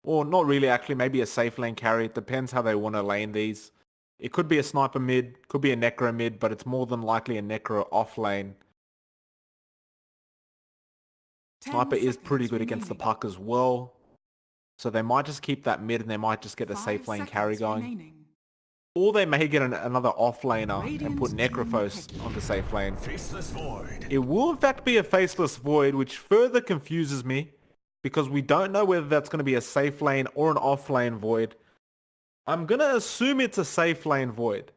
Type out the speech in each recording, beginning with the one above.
Or not really actually, maybe a safe lane carry. It depends how they want to lane these. It could be a sniper mid, could be a necro mid, but it's more than likely a necro off lane. Sniper is pretty good against the puck as well. So they might just keep that mid and they might just get a safe lane carry going. Or they may get another off laner and put Necrophos on the safe lane. Faceless Void. It will in fact be a Faceless Void, which further confuses me because we don't know whether that's going to be a safe lane or an off lane Void. I'm going to assume it's a safe lane Void.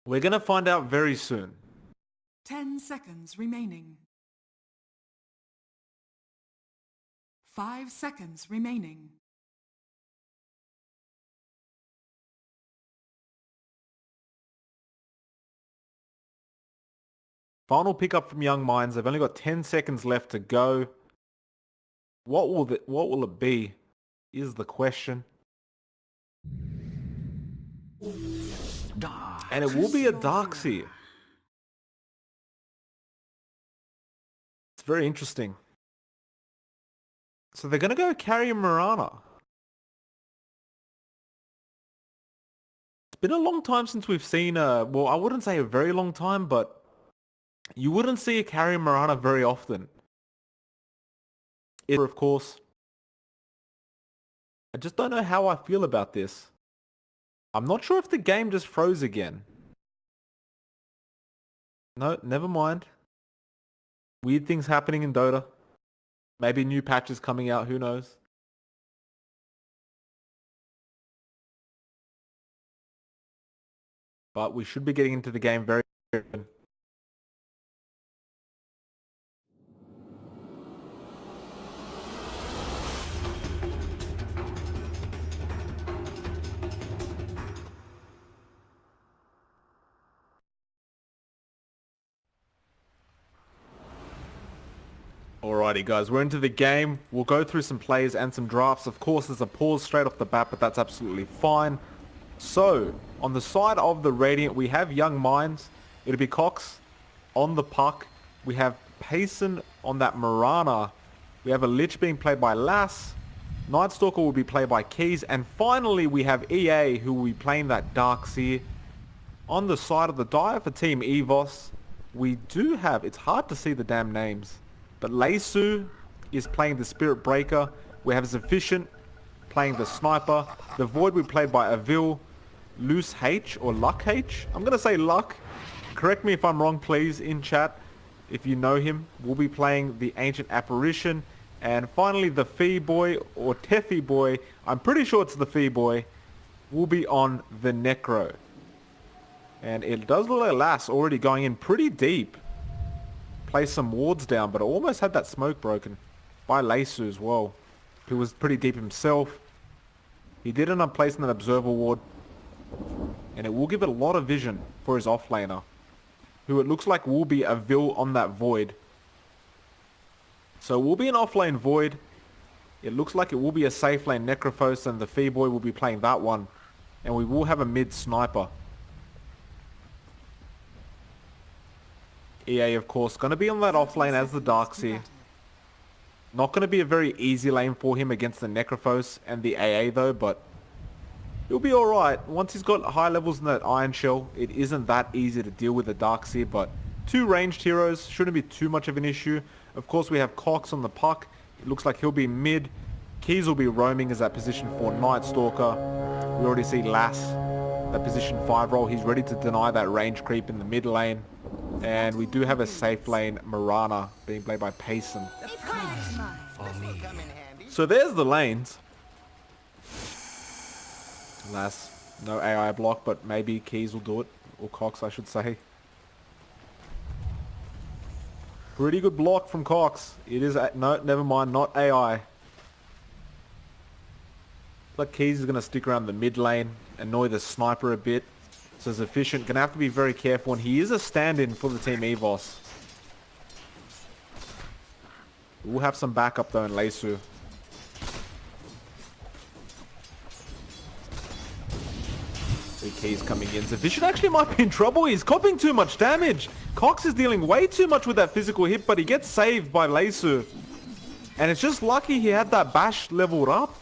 We're going to find out very soon. 10 seconds remaining. 5 seconds remaining. Final pickup from Young Minds. They've only got 10 seconds left to go. What will it be is the question. And it will be a Darkseer. It's very interesting. So they're going to go carry Mirana. It's been a long time since we've seen well, I wouldn't say a very long time, but you wouldn't see a carry Mirana very often. Of course. I just don't know how I feel about this. I'm not sure if the game just froze again. No, never mind. Weird things happening in Dota. Maybe new patches coming out, who knows? But we should be getting into the game very soon. Alrighty guys, we're into the game. We'll go through some plays and some drafts. Of course, there's a pause straight off the bat, but that's absolutely fine. So, on the side of the Radiant, we have Young Minds. It'll be Cox on the puck. We have Payson on that Mirana. We have a Lich being played by Lass. Nightstalker will be played by Keys. And finally, we have EA, who will be playing that Darkseer. On the side of the Dire for Team EVOS, we do have, it's hard to see the damn names, but Leisu is playing the Spirit Breaker. We have Sufficient playing the Sniper. The Void will be played by Avil. Loose H or Luck H. I'm going to say Luck. Correct me if I'm wrong, please, in chat. If you know him, we'll be playing the Ancient Apparition. And finally, the Fee Boy or Teffy Boy, I'm pretty sure it's the Fee Boy, will be on the Necro. And it does look like Lass already going in pretty deep. Place some wards down, but it almost had that smoke broken by Leisu as well, who was pretty deep himself. He did end up placing an observer ward, and it will give it a lot of vision for his offlaner, who it looks like will be a Vil on that Void. So it will be an offlane Void. It looks like it will be a safe lane Necrophos, and the Fee Boy will be playing that one, and we will have a mid sniper. EA, of course, going to be on that off lane as the Darkseer. Not going to be a very easy lane for him against the Necrophos and the AA though, but he'll be alright. Once he's got high levels in that Iron Shell, it isn't that easy to deal with the Darkseer, but two ranged heroes shouldn't be too much of an issue. Of course, we have Cox on the puck. It looks like he'll be mid. Keys will be roaming as that position 4 Nightstalker. We already see Lass, that position 5 role. He's ready to deny that range creep in the mid lane. And we do have a safe lane Mirana being played by Payson. So there's the lanes. Lass, no AI block, but maybe Keys will do it. Or Cox, I should say. Pretty good block from Cox. It is, no, never mind, not AI. Like Keys is going to stick around the mid lane, annoy the sniper a bit. So it's efficient. Going to have to be very careful, and he is a stand-in for the Team EVOS. We'll have some backup though in Leisu. Keys coming in. Sufficient actually might be in trouble. He's copying too much damage. Cox is dealing way too much with that physical hit, but he gets saved by Leisu. And it's just lucky he had that bash leveled up.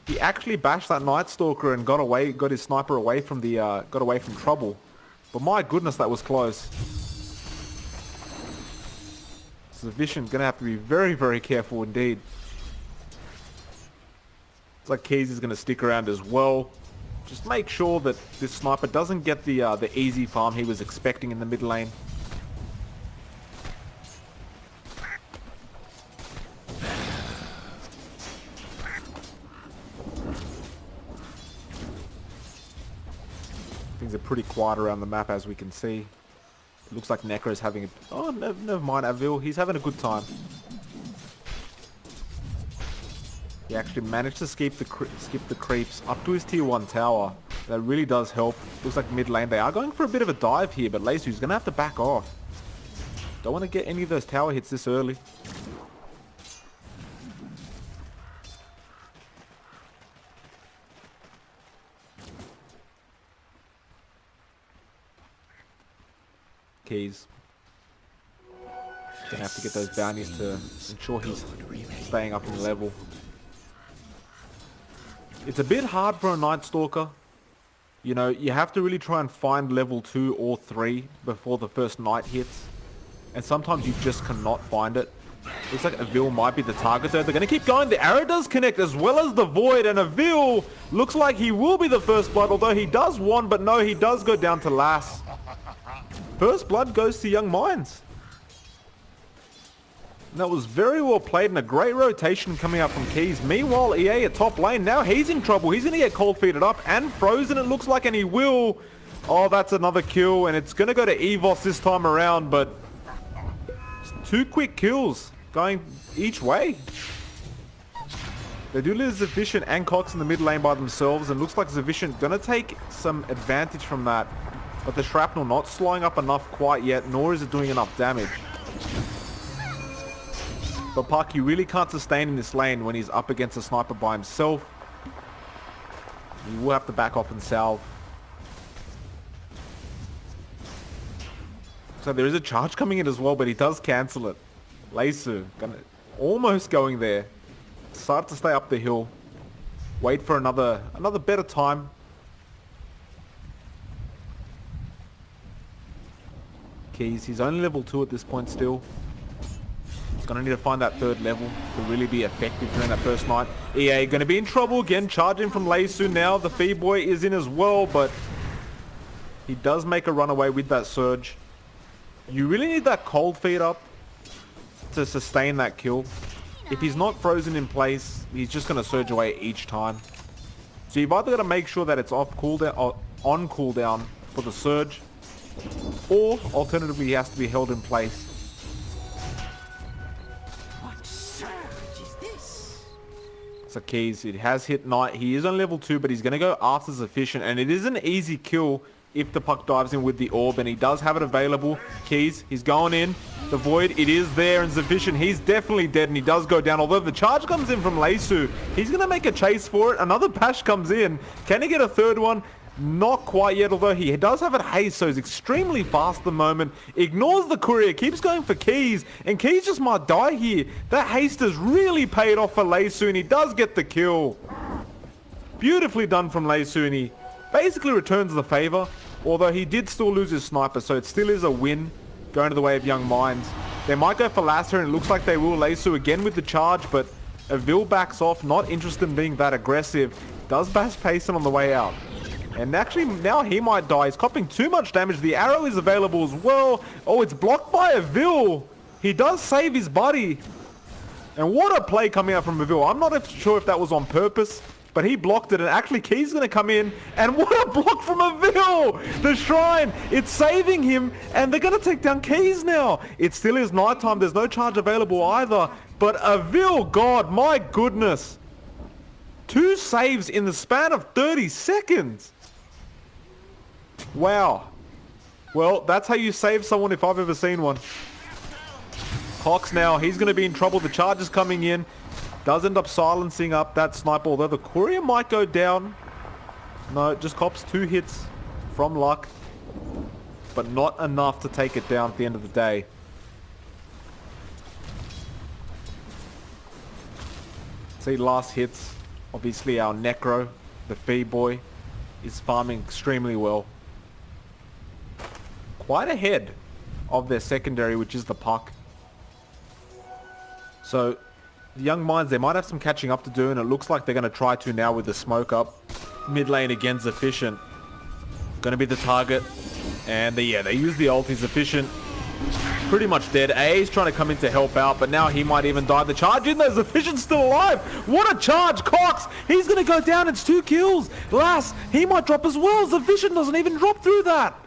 He actually bashed that Night Stalker and got his sniper away from the, got away from trouble. But my goodness, that was close. Zavishan gonna have to be very, very careful indeed. Looks like Keys is gonna stick around as well. Just make sure that this sniper doesn't get the easy farm he was expecting in the mid lane. Things are pretty quiet around the map, as we can see. It looks like Necro is having a... Oh, never mind, Avil. He's having a good time. He actually managed to skip the creeps up to his tier 1 tower. That really does help. Looks like mid lane. They are going for a bit of a dive here, but Leisu's going to have to back off. Don't want to get any of those tower hits this early. Keys. Gonna have to get those bounties to ensure he's staying up in level. It's a bit hard for a Night Stalker. You know, you have to really try and find level 2 or 3 before the first night hits. And sometimes you just cannot find it. Looks like Avil might be the target there. They're going to keep going. The arrow does connect as well as the void. And Avil looks like he will be the first blood. Although he does one, but no, he does go down to Lass. First blood goes to Young Minds. And that was very well played and a great rotation coming up from Keys. Meanwhile, EA at top lane, now he's in trouble. He's going to get cold feeded up and frozen, it looks like, and he will. Oh, that's another kill, and it's going to go to EVOS this time around, but 2 quick kills going each way. They do lose Zavishan and Cox in the mid lane by themselves, and looks like Zavishan going to take some advantage from that. But the shrapnel not slowing up enough quite yet, nor is it doing enough damage. But Puck, you really can't sustain in this lane when he's up against a sniper by himself. You will have to back off and salve. So there is a charge coming in as well, but he does cancel it. Leisu, almost going there. Start to stay up the hill. Wait for another better time. Keys, he's only level 2 at this point still. He's going to need to find that 3rd level to really be effective during that first night. EA going to be in trouble again, charging from Leisu now. The Fee Boy is in as well, but he does make a runaway with that surge. You really need that cold feed up to sustain that kill. If he's not frozen in place, he's just going to surge away each time. So you've either got to make sure that it's off cooldown or on cooldown for the surge, or alternatively he has to be held in place. What surge is this? So Keys, it has hit night. He is on level 2, but he's going to go after Sufficient, and it is an easy kill if the puck dives in with the orb, and he does have it available. Keys, he's going in. The void, it is there, and Sufficient, he's definitely dead, and he does go down. Although the charge comes in from Leisu, he's going to make a chase for it. Another bash comes in. Can he get a 3rd one? Not quite yet, although he does have it haste, so he's extremely fast at the moment. Ignores the courier, keeps going for Keys, and Keys just might die here. That haste has really paid off for Leisu, and he does get the kill. Beautifully done from Leisu, and he basically returns the favor, although he did still lose his sniper, so it still is a win going to the way of Young Minds. They might go for Lasser, and it looks like they will. Leisu again with the charge, but Avil backs off, not interested in being that aggressive. Does bash Payson on the way out. And actually, now he might die. He's copping too much damage. The arrow is available as well. Oh, it's blocked by Avil. He does save his buddy. And what a play coming out from Avil. I'm not sure if that was on purpose, but he blocked it. And actually, Key's going to come in. And what a block from Avil. The shrine, it's saving him. And they're going to take down Keys now. It still is nighttime. There's no charge available either. But Avil, God, my goodness. 2 saves in the span of 30 seconds. Wow. Well, that's how you save someone if I've ever seen one. Cox now, he's going to be in trouble. The charge is coming in. Does end up silencing up that sniper, although the courier might go down. No, just cops 2 hits from luck, but not enough to take it down at the end of the day. See, last hits. Obviously our Necro, the Fee Boy, is farming extremely well. Quite ahead of their secondary, which is the Puck. So, the Young Minds, they might have some catching up to do, and it looks like they're going to try to now with the smoke up. Mid lane against Efficient. Going to be the target. And they use the ult. He's Efficient. Pretty much dead. AA's trying to come in to help out, but now he might even die. The charge in there's Efficient still alive. What a charge. Cox, he's going to go down. It's 2 kills. Lass, he might drop as well. Efficient doesn't even drop through that.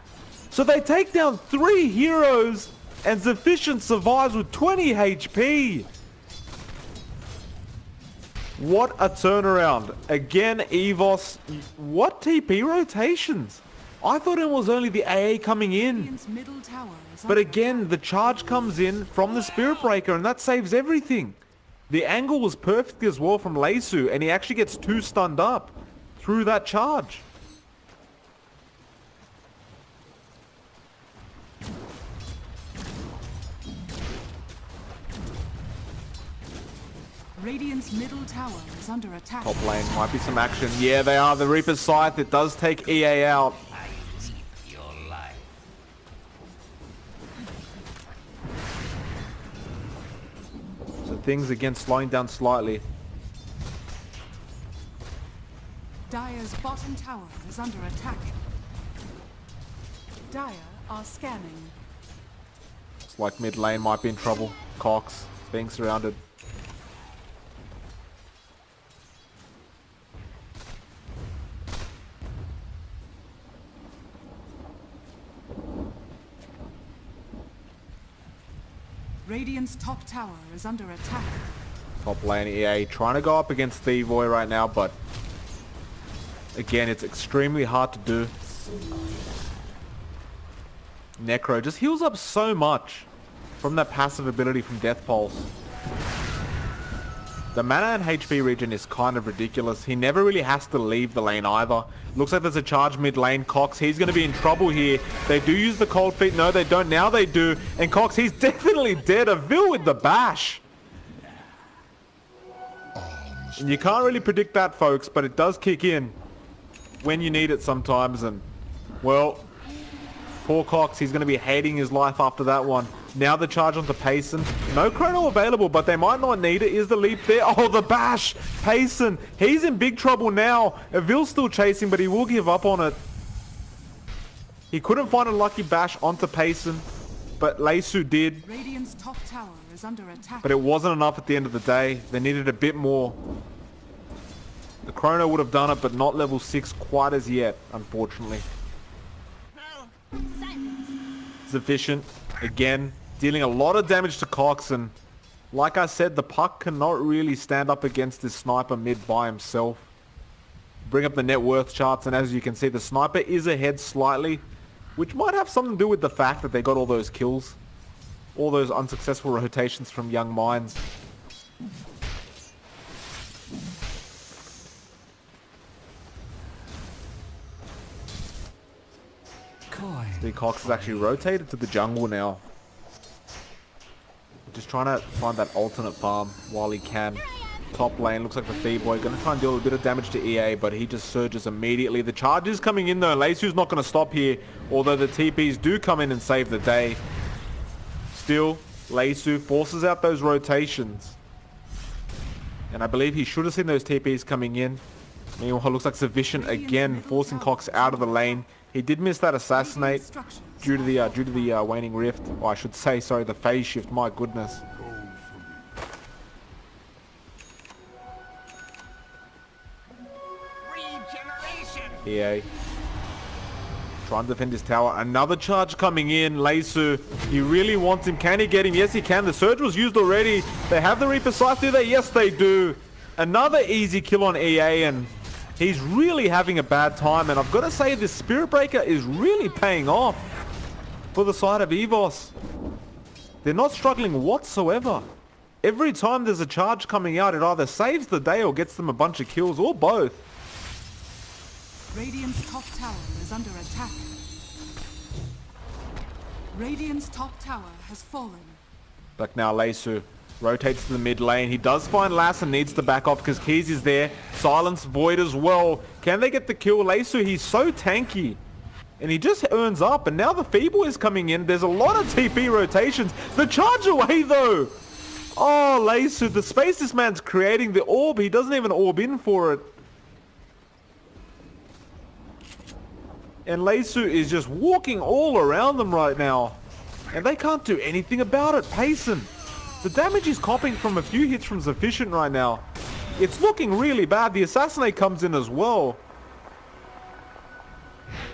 So they take down 3 heroes, and Efficient survives with 20 HP. What a turnaround. Again, EVOS. What TP rotations? I thought it was only the AA coming in. But again, the charge comes in from the Spirit Breaker, and that saves everything. The angle was perfect as well from Leisu, and he actually gets 2 stunned up through that charge. Radiant's middle tower is under attack. Top lane might be some action. Yeah, they are. The Reaper's Scythe. It does take EA out. So things again slowing down slightly. Dire's bottom tower is under attack. Dire are scanning. It's like mid lane might be in trouble. Cox being surrounded. Radiant's top tower is under attack. Top lane EA trying to go up against Thievoy right now, but again, it's extremely hard to do. Necro just heals up so much from that passive ability from Death Pulse. The mana and HP regen is kind of ridiculous. He never really has to leave the lane either. Looks like there's a charge mid lane. Cox, he's going to be in trouble here. They do use the cold feet. No, they don't. Now they do. And Cox, he's definitely dead. Avil with the bash. And you can't really predict that, folks, but it does kick in when you need it sometimes. And, well, poor Cox, he's going to be hating his life after that one. Now the charge onto Payson. No chrono available, but they might not need it. Is the leap there? Oh, the bash! Payson, he's in big trouble now. Avil's still chasing, but he will give up on it. He couldn't find a lucky bash onto Payson, but Leisu did. Radiant's top tower is under attack. But it wasn't enough at the end of the day. They needed a bit more. The chrono would have done it, but not level 6 quite as yet, unfortunately. It's efficient. Again, dealing a lot of damage to Cox, and like I said, the Puck cannot really stand up against this sniper mid by himself. Bring up the net worth charts, and as you can see, the sniper is ahead slightly, which might have something to do with the fact that they got all those kills. All those unsuccessful rotations from Young Minds. Steve Cox has actually rotated to the jungle now. Just trying to find that alternate farm while he can. Top lane, looks like the Fee Boy going to try and deal a bit of damage to EA, but he just surges immediately. The charge is coming in though. Leisu's not going to stop here, although the TPs do come in and save the day. Still, Leisu forces out those rotations. And I believe he should have seen those TPs coming in. Meanwhile, looks like Sufficient again, forcing Cox out of the lane. He did miss that assassinate due to the waning rift. Or I should say, sorry, the phase shift. My goodness. EA trying to defend his tower. Another charge coming in. Leisu, he really wants him. Can he get him? Yes, he can. The surge was used already. They have the Reaper Scythe, do they? Yes, they do. Another easy kill on EA, and he's really having a bad time, and I've got to say this Spirit Breaker is really paying off for the side of EVOS. They're not struggling whatsoever. Every time there's a charge coming out, it either saves the day or gets them a bunch of kills, or both. Radiant's top tower is under attack. Radiant's top tower has fallen. But now Leisu Rotates to the mid lane. He does find Lass and needs to back off because Keys is there. Silence Void as well. Can they get the kill? Leisu, he's so tanky. And he just earns up. And now the Feeble is coming in. There's a lot of TP rotations. The charge away though. Oh, Leisu, the space this man's creating. The orb, he doesn't even orb in for it. And Leisu is just walking all around them right now. And they can't do anything about it. Payson. The damage is copping from a few hits from Sufficient right now. It's looking really bad. The Assassinate comes in as well.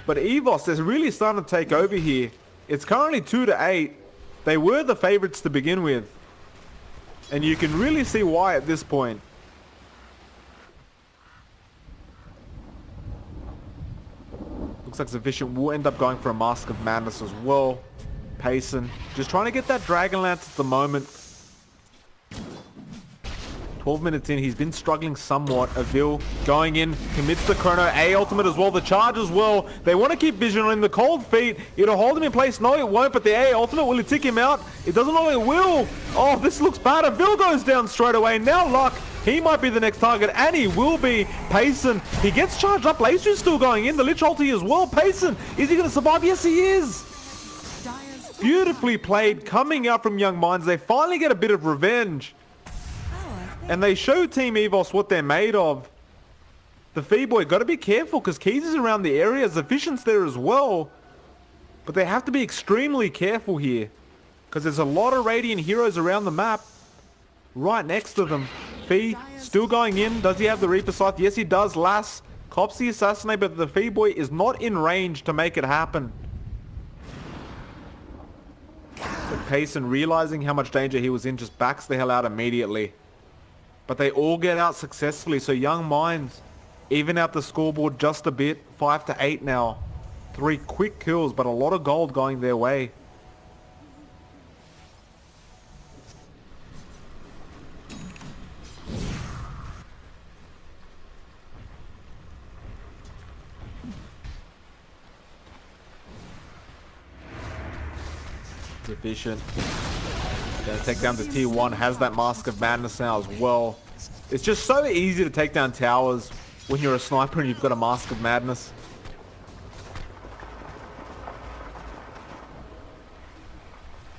But EVOS is really starting to take over here. It's currently 2-8. They were the favorites to begin with. And you can really see why at this point. Looks like Sufficient will end up going for a Mask of Madness as well. Payson just trying to get that Dragon Lance at the moment. 12 minutes in, he's been struggling somewhat. Avil going in, commits the Chrono A ultimate as well, the charge as well. They want to keep Vision on him, the cold feet. It'll hold him in place. No, it won't, but the A ultimate, will it tick him out? It doesn't know it will. Oh, this looks bad. Avil goes down straight away. Now Luck, he might be the next target, and he will be. Payson, he gets charged up. Leisu's still going in. The Lich ulti as well. Payson, is he going to survive? Yes, he is. Beautifully played, coming out from Young Minds. They finally get a bit of revenge. And they show Team EVOS what they're made of. The Feeboy, got to be careful because Keys is around the area. Sufficient's there as well. But they have to be extremely careful here. Because there's a lot of Radiant heroes around the map. Right next to them. Fee still going in. Does he have the Reaper Scythe? Yes, he does. Lass cops the Assassinate, but the Feeboy is not in range to make it happen. So Payson, realizing how much danger he was in, just backs the hell out immediately. But they all get out successfully. So Young Minds even out the scoreboard just a bit. 5-8 now. 3 quick kills, but a lot of gold going their way. Sufficient. Gonna take down the tier 1, has that Mask of Madness now as well. It's just so easy to take down towers when you're a sniper and you've got a Mask of Madness.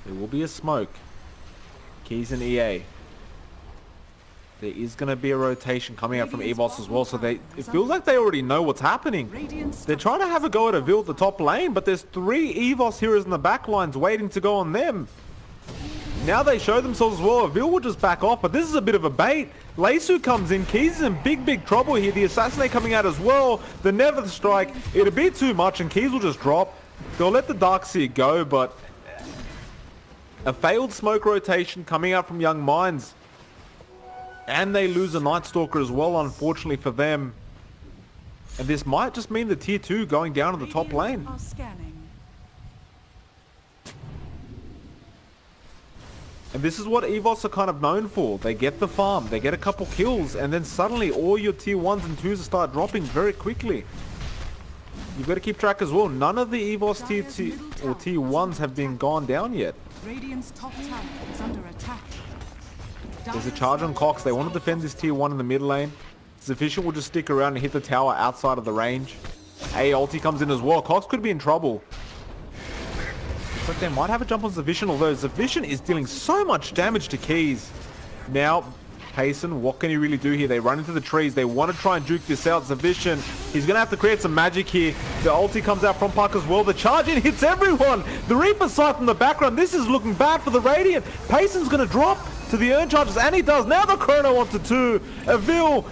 There will be a smoke. Keys and EA. There is going to be a rotation coming out from EVOS as well, so it feels like they already know what's happening. They're trying to have a go at Avil at the top lane, but there's 3 EVOS heroes in the back lines waiting to go on them. Now they show themselves as well. Avil will just back off, but this is a bit of a bait. Leisu comes in. Keys is in big trouble here. The Assassinate coming out as well. The Never Strike. It'll be too much, and Keys will just drop. They'll let the Darkseer go, but a failed smoke rotation coming out from Young Minds. And they lose a Night Stalker as well, unfortunately for them. And this might just mean the tier 2 going down to the top lane. And this is what EVOS are kind of known for. They get the farm, they get a couple kills, and then suddenly all your tier 1s and 2s start dropping very quickly. You've got to keep track as well. None of the EVOS tier 1s have been gone down yet. Radiant's top tower is under attack. There's a charge on Cox. They want to defend this tier 1 in the mid lane. Sufficient will just stick around and hit the tower outside of the range. A ulti comes in as well. Cox could be in trouble. Looks like they might have a jump on Sufficient, although Sufficient is dealing so much damage to Keys. Now, Payson, what can he really do here? They run into the trees. They want to try and juke this out. Sufficient, he's going to have to create some magic here. The ulti comes out from Puck as well. The charge in hits everyone. The Reaper Scythe in the background. This is looking bad for the Radiant. Payson's going to drop to the Urn Charges, and he does. Now the Chrono onto 2. Avil,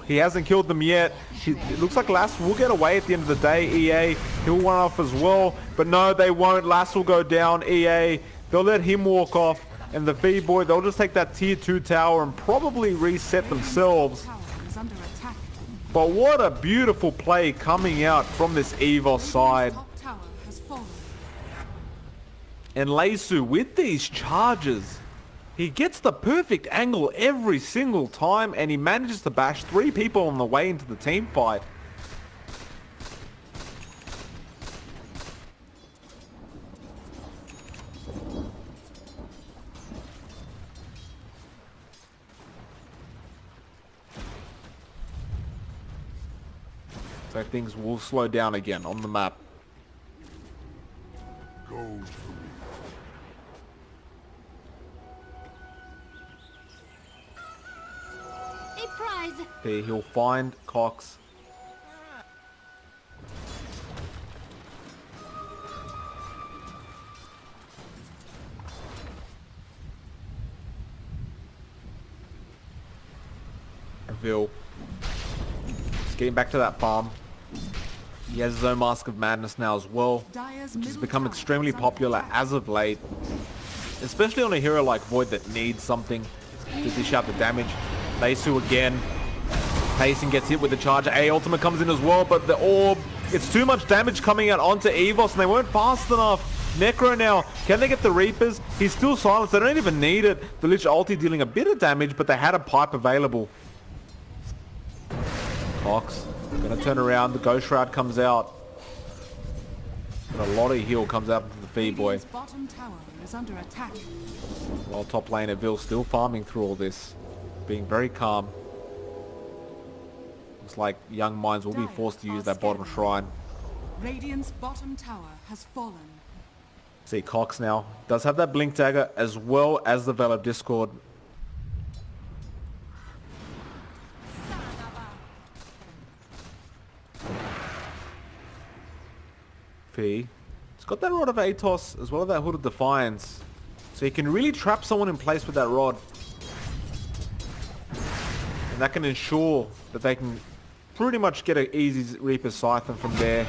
he hasn't killed them yet. It looks like Lass will get away at the end of the day. EA, he'll run off as well. But no, they won't. Lass will go down. EA, they'll let him walk off. And the V-Boy, they'll just take that tier 2 tower and probably reset themselves. But what a beautiful play coming out from this EVOS side. And Leisu with these charges, he gets the perfect angle every single time, and he manages to bash 3 people on the way into the team fight. where things will slow down again on the map. Gold for me. A prize. There, he'll find Cox. Vil. Just getting back to that farm. He has his own Mask of Madness now as well, which has become extremely popular as of late. Especially on a hero like Void that needs something to dish out the damage. Leisu again. Payson gets hit with the charge. A ultimate comes in as well, but the orb, it's too much damage coming out onto EVOS and they weren't fast enough. Necro now, can they get the Reapers? He's still silenced, they don't even need it. The Lich ulti dealing a bit of damage, but they had a pipe available. Cox, gonna turn around, the Ghost Shroud comes out. And a lot of heal comes out into the feed boy. Radiant's bottom tower is under attack. While top laner Vil still farming through all this, being very calm. Looks like young minds will be forced to use that bottom shrine. Radiant's bottom tower has fallen. See Cox now does have that blink dagger as well as the Veil of Discord. He's got that Rod of Atos as well as that Hood of Defiance, so he can really trap someone in place with that rod, and that can ensure that they can pretty much get an easy Reaper Scythe, and from there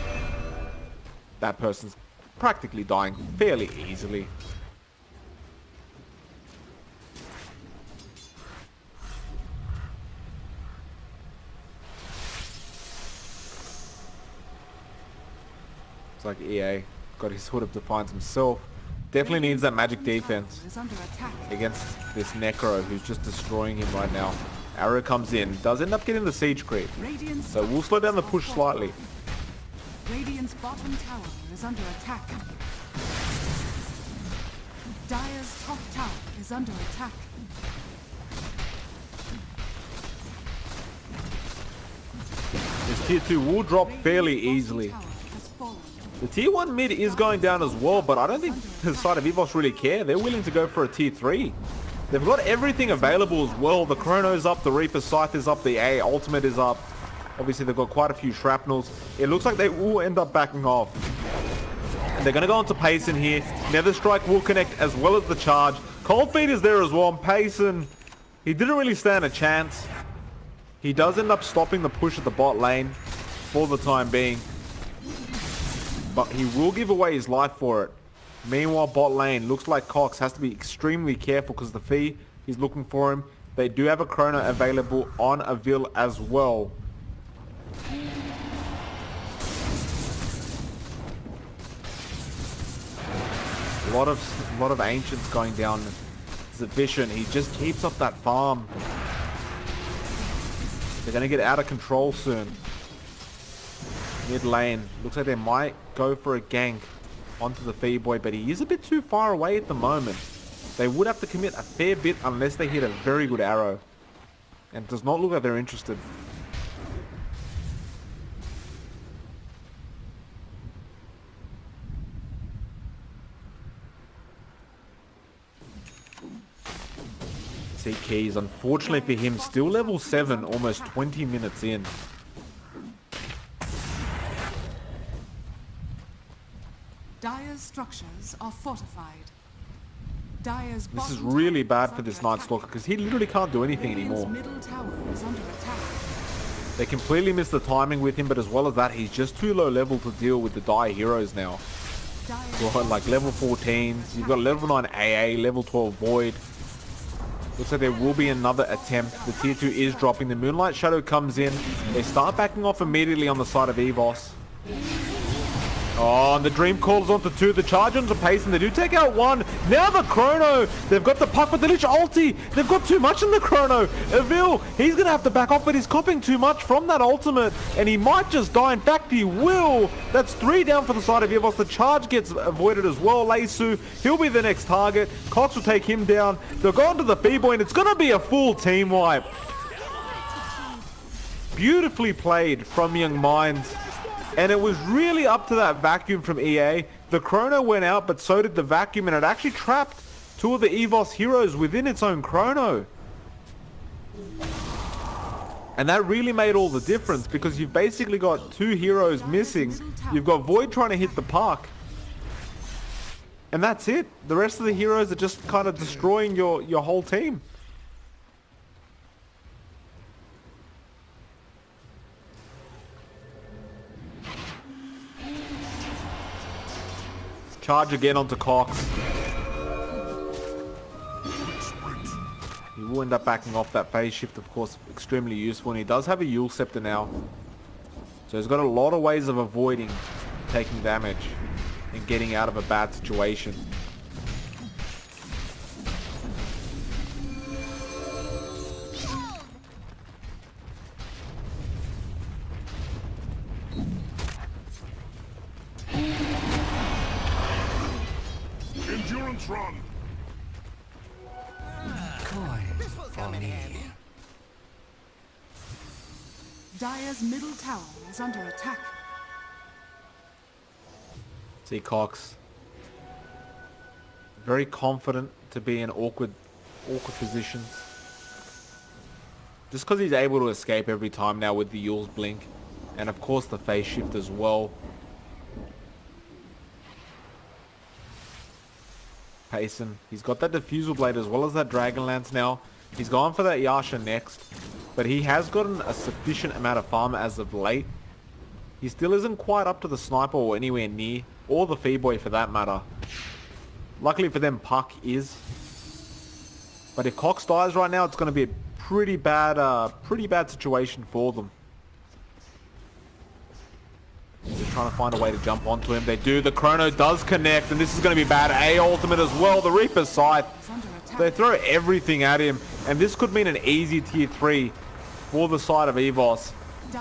that person's practically dying fairly easily. It's like EA got his Hood of Defiance himself. Definitely needs that magic defense against this Necro who's just destroying him right now. Arrow comes in, does end up getting the siege creep, so we'll slow down the push slightly. Radiant's bottom tower is under attack. Dire's top tower is under attack. This tier 2 will drop fairly easily. The tier 1 mid is going down as well, but I don't think the side of EVOS really care. They're willing to go for a tier 3. They've got everything available as well. The Chrono's up, the Reaper Scythe is up, the A ultimate is up. Obviously they've got quite a few shrapnels. It looks like they will end up backing off. And they're going to go into Payson here. Nether Strike will connect as well as the charge. Cold Feet is there as well. And Payson, he didn't really stand a chance. He does end up stopping the push at the bot lane for the time being, but he will give away his life for it. Meanwhile, bot lane looks like Cox has to be extremely careful because the Fee is looking for him. They do have a Chrono available on a Vil as well. A lot of Ancients going down. Sufficient. He just keeps up that farm. They're going to get out of control soon. Mid lane. Looks like they might go for a gank onto the Fee boy, but he is a bit too far away at the moment. They would have to commit a fair bit unless they hit a very good arrow. And it does not look like they're interested. See Keys, unfortunately for him, still level 7, almost 20 minutes in. Dire's structures are fortified. Dire's This is bottom really tower bad is for this under Night attack. Stalker because he literally can't do anything Radiant's anymore. middle tower is under attack. They completely missed the timing with him, but as well as that, he's just too low level to deal with the Dire heroes now. Dire's Well, like level 14s, you've got level 9 AA, level 12 Void. Looks like there will be another attempt. The tier 2 is dropping. The Moonlight Shadow comes in. They start backing off immediately on the side of EVOS. Oh, and the Dream calls onto 2. The charge onto Payson. They do take out 1. Now the Chrono. They've got the puck with the Lich ulti. They've got too much in the Chrono. Evil, he's going to have to back off, but he's copping too much from that ultimate. And he might just die. In fact, he will. That's 3 down for the side of EVOS. The charge gets avoided as well. Leisu, he'll be the next target. Cox will take him down. They'll go onto the B-boy, and it's going to be a full team wipe. Beautifully played from Young Minds. And it was really up to that vacuum from EA. The chrono went out, but so did the vacuum, and it actually trapped two of the EVOS heroes within its own chrono. And that really made all the difference, because you've basically got two heroes missing. You've got Void trying to hit the puck. And that's it. The rest of the heroes are just kind of destroying your whole team. Charge again onto Cox. He will end up backing off. That phase shift, of course, extremely useful. And he does have a Yule Scepter now. So he's got a lot of ways of avoiding taking damage and getting out of a bad situation. Endurance run. This will come in handy. Dire's middle tower is under attack. See Cox. Very confident to be in awkward positions. Just because he's able to escape every time now with the Yule's blink. And of course the phase shift as well. Payson. He's got that Diffusal Blade as well as that Dragon Lance now. He's gone for that Yasha next. But he has gotten a sufficient amount of farm as of late. He still isn't quite up to the Sniper or anywhere near. Or the Feeboy for that matter. Luckily for them, Puck is. But if Cox dies right now, it's going to be a pretty bad situation for them. Just trying to find a way to jump onto him. They do. The Chrono does connect, and this is going to be bad. A ultimate as well. The Reaper's Scythe. They throw everything at him, and this could mean an easy tier 3 for the side of EVOS.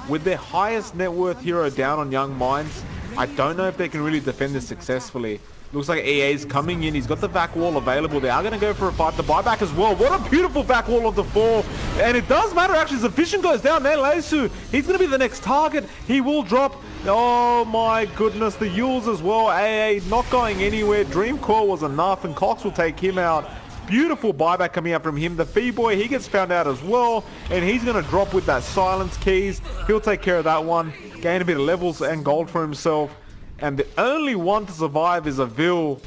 With their highest net worth hero down on Young Minds, I don't know if they can really defend this successfully. Looks like EA's coming in. He's got the back wall available. They are going to go for a fight. The buyback as well. What a beautiful back wall onto 4. And it does matter actually. Sufficient goes down there. Leisu, he's going to be the next target. He will drop. Oh my goodness. The Yules as well. AA not going anywhere. Dream Core was enough, and Cox will take him out. Beautiful buyback coming out from him. The Feeboy, he gets found out as well. And he's going to drop with that silence keys. He'll take care of that one. Gain a bit of levels and gold for himself. And the only one to survive is a Vil.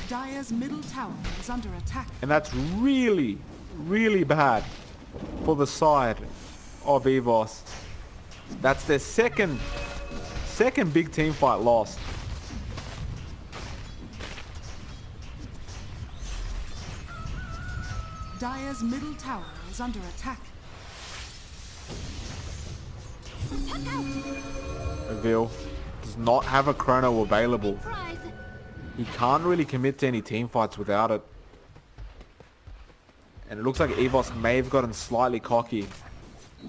Dire's middle tower is under attack. And that's really, really bad for the side of EVOS. That's their second big team fight lost. Dire's middle tower is under attack. Vil does not have a chrono available. He can't really commit to any team fights without it. And it looks like EVOS may have gotten slightly cocky.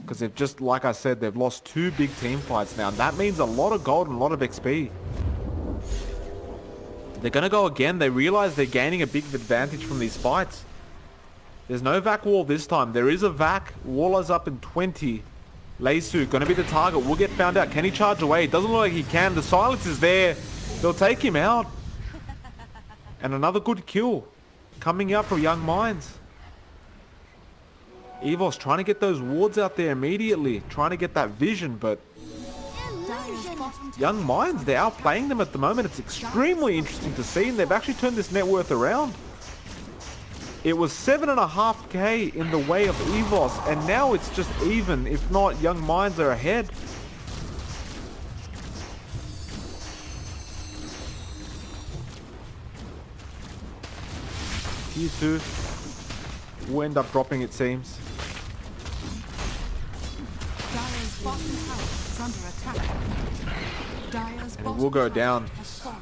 Because they've just, like I said, they've lost 2 big team fights now. And that means a lot of gold and a lot of XP. They're going to go again. They realize they're gaining a big advantage from these fights. There's no vac wall this time. There is a vac. Waller's up in 20. Leisu going to be the target. Will get found out. Can he charge away? It doesn't look like he can. The silence is there. They'll take him out. And another good kill coming out from Young Minds. EVOS trying to get those wards out there immediately. Trying to get that vision, but Young Minds, they're outplaying them at the moment. It's extremely interesting to see, and they've actually turned this net worth around. It was 7.5k in the way of EVOS, and now it's just even. If not, Young Minds are ahead. Tier 2 will end up dropping, it seems. Dire's bottom tower is under attack. Dire's And it bottom will go tower down. has fallen.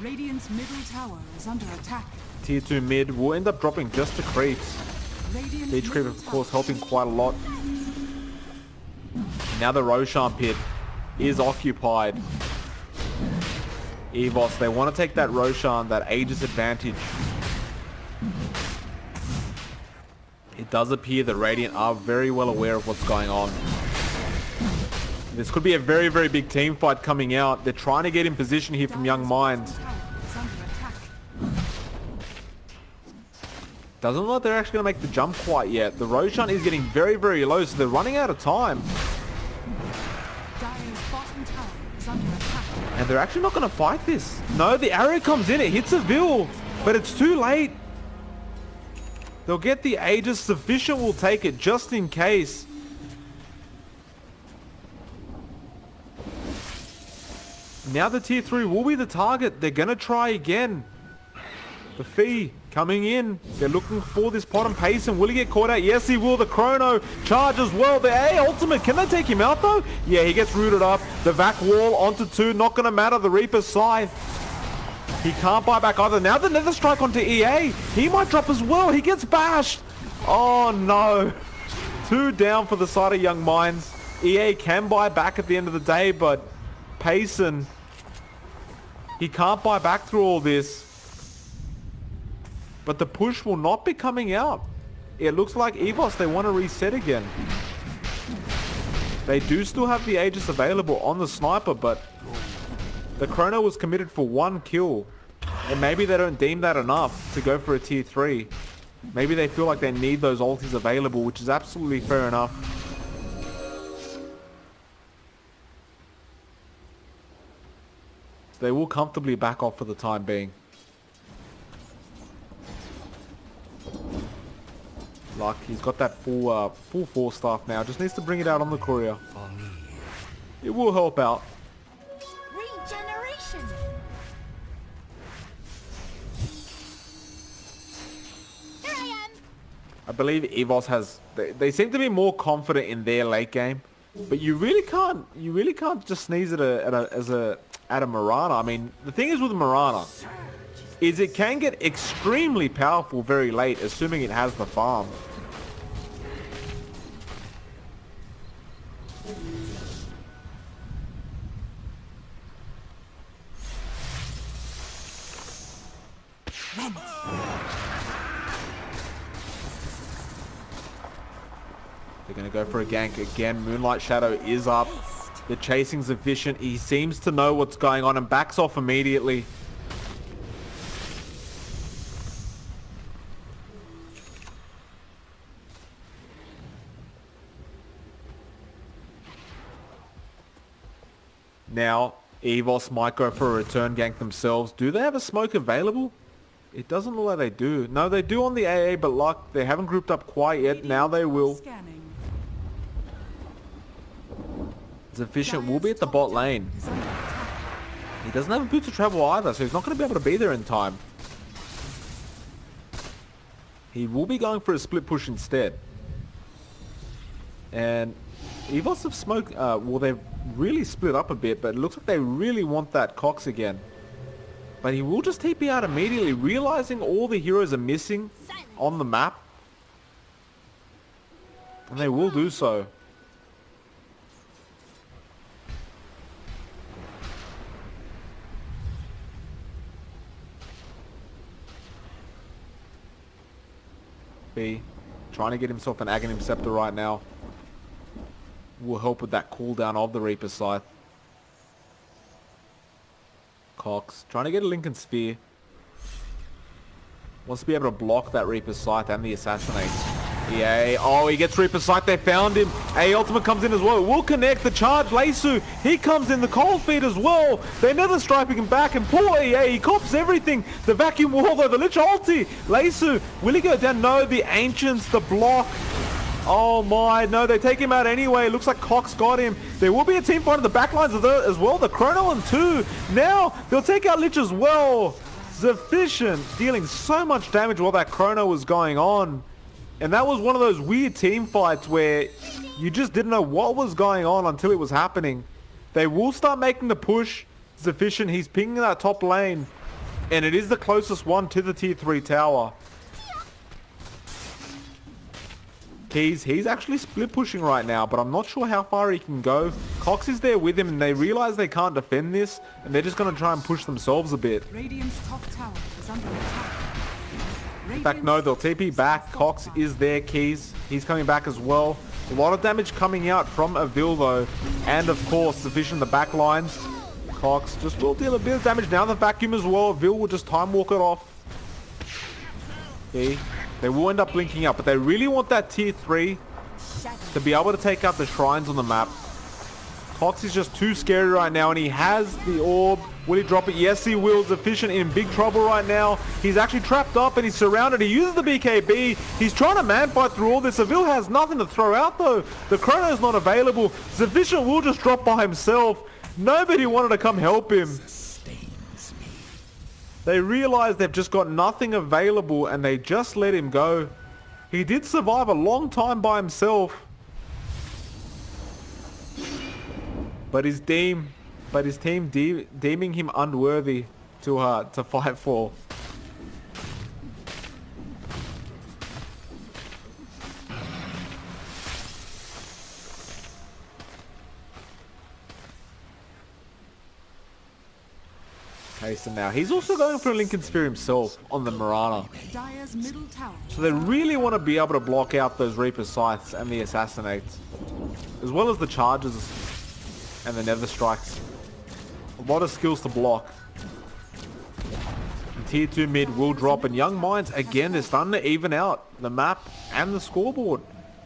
Radiant's middle tower is under attack. Tier 2 mid will end up dropping just to creeps. Radiant's Each creep, middle of course, tower helping quite a lot. Now the Roshan pit is occupied. EVOS, they want to take that Roshan, that Aegis advantage. It does appear that Radiant are very well aware of what's going on. This could be a very, very big team fight coming out. They're trying to get in position here from Young Minds. Tower is under attack. Doesn't look like they're actually going to make the jump quite yet. The Roshan is getting very, very low, so they're running out of time. Dire's bottom tower is under attack. And they're actually not going to fight this. No, the arrow comes in. It hits a Vil, but it's too late. They'll get the Aegis. Sufficient will take it just in case. Now the tier 3 will be the target. They're going to try again. The Fee coming in. They're looking for this bottom pace, and will he get caught out? Yes, he will. The Chrono charge as well. The A ultimate. Can they take him out though? Yeah, he gets rooted up. The Vac wall onto 2. Not going to matter. The Reaper's Scythe. He can't buy back either. Now the Nether Strike onto EA. He might drop as well. He gets bashed. Oh no. 2 down for the side of Young Minds. EA can buy back at the end of the day, but Payson, he can't buy back through all this. But the push will not be coming out. It looks like EVOS, they want to reset again. They do still have the Aegis available on the sniper, but the Chrono was committed for 1 kill. And maybe they don't deem that enough to go for a tier 3. Maybe they feel like they need those ultis available, which is absolutely fair enough. So they will comfortably back off for the time being. Like, he's got that full 4 staff now. Just needs to bring it out on the courier. For me. It will help out. Regeneration. Here I am. I believe EVOS has... They seem to be more confident in their late game. But you really can't just sneeze at a Mirana. I mean, the thing is with Mirana is it can get extremely powerful very late, assuming it has the farm. They're going to go for a gank again. Moonlight Shadow is up. The chasing's efficient. He seems to know what's going on and backs off immediately. Now, EVOS might go for a return gank themselves. Do they have a smoke available? It doesn't look like they do. No, they do on the AA, but like they haven't grouped up quite yet. Now they will. Scanning. Sufficient will be at the bot lane. Is under attack. He doesn't have a boot to travel either, so he's not going to be able to be there in time. He will be going for a split push instead. And EVOS have smoked, well, they've really split up a bit, but it looks like they really want that Cox again. But he will just TP out immediately, realizing all the heroes are missing on the map. And they will do so. B, trying to get himself an Aghanim Scepter right now. Will help with that cooldown of the Reaper Scythe. Cox trying to get a Lincoln Sphere. Wants to be able to block that Reaper Scythe and the Assassinate. EA, oh, he gets Reaper Scythe, they found him. A ultimate comes in as well. It will connect the charge. Leisu, he comes in the cold feed as well. They're nether striping him back, and poor EA, he cops everything. The vacuum wall though, the Lich ulti. Leisu, will he go down? No, the Ancients, the block. Oh my, no, they take him out anyway. Looks like Cox got him. There will be a team fight on the backlines as well. The Chrono and 2. Now, they'll take out Lich as well. Sufficient, dealing so much damage while that Chrono was going on. And that was one of those weird team fights where you just didn't know what was going on until it was happening. They will start making the push. Sufficient, he's pinging that top lane. And it is the closest one to the tier 3 tower. He's actually split pushing right now, but I'm not sure how far he can go. Cox is there with him, and they realize they can't defend this, and they're just going to try and push themselves a bit. Radiant's top tower is under attack. In fact, no, they'll TP back. Cox is there, Keys. He's coming back as well. A lot of damage coming out from Avil though. And of course, sufficient the back lines. Cox just will deal a bit of damage now. The vacuum as well. Avil will just time walk it off. See? They will end up blinking out, but they really want that tier 3 to be able to take out the shrines on the map. Cox is just too scary right now, and he has the orb. Will he drop it? Yes, he will. Efficient in big trouble right now. He's actually trapped up and he's surrounded. He uses the BKB. He's trying to man fight through all this. Seville has nothing to throw out though. The chrono is not available. Sufficient will just drop by himself. Nobody wanted to come help him. They realize they've just got nothing available and they just let him go. He did survive a long time by himself. But his team deeming him unworthy to fight for. Okay, so now he's also going for a Lincoln Sphere himself on the Mirana. Dire's middle tower. So they really want to be able to block out those Reaper Scythes and the Assassinates, as well as the Charges and the Nether Strikes. A lot of skills to block. And tier 2 mid will drop, and Young Minds again, they're starting to even out the map and the scoreboard.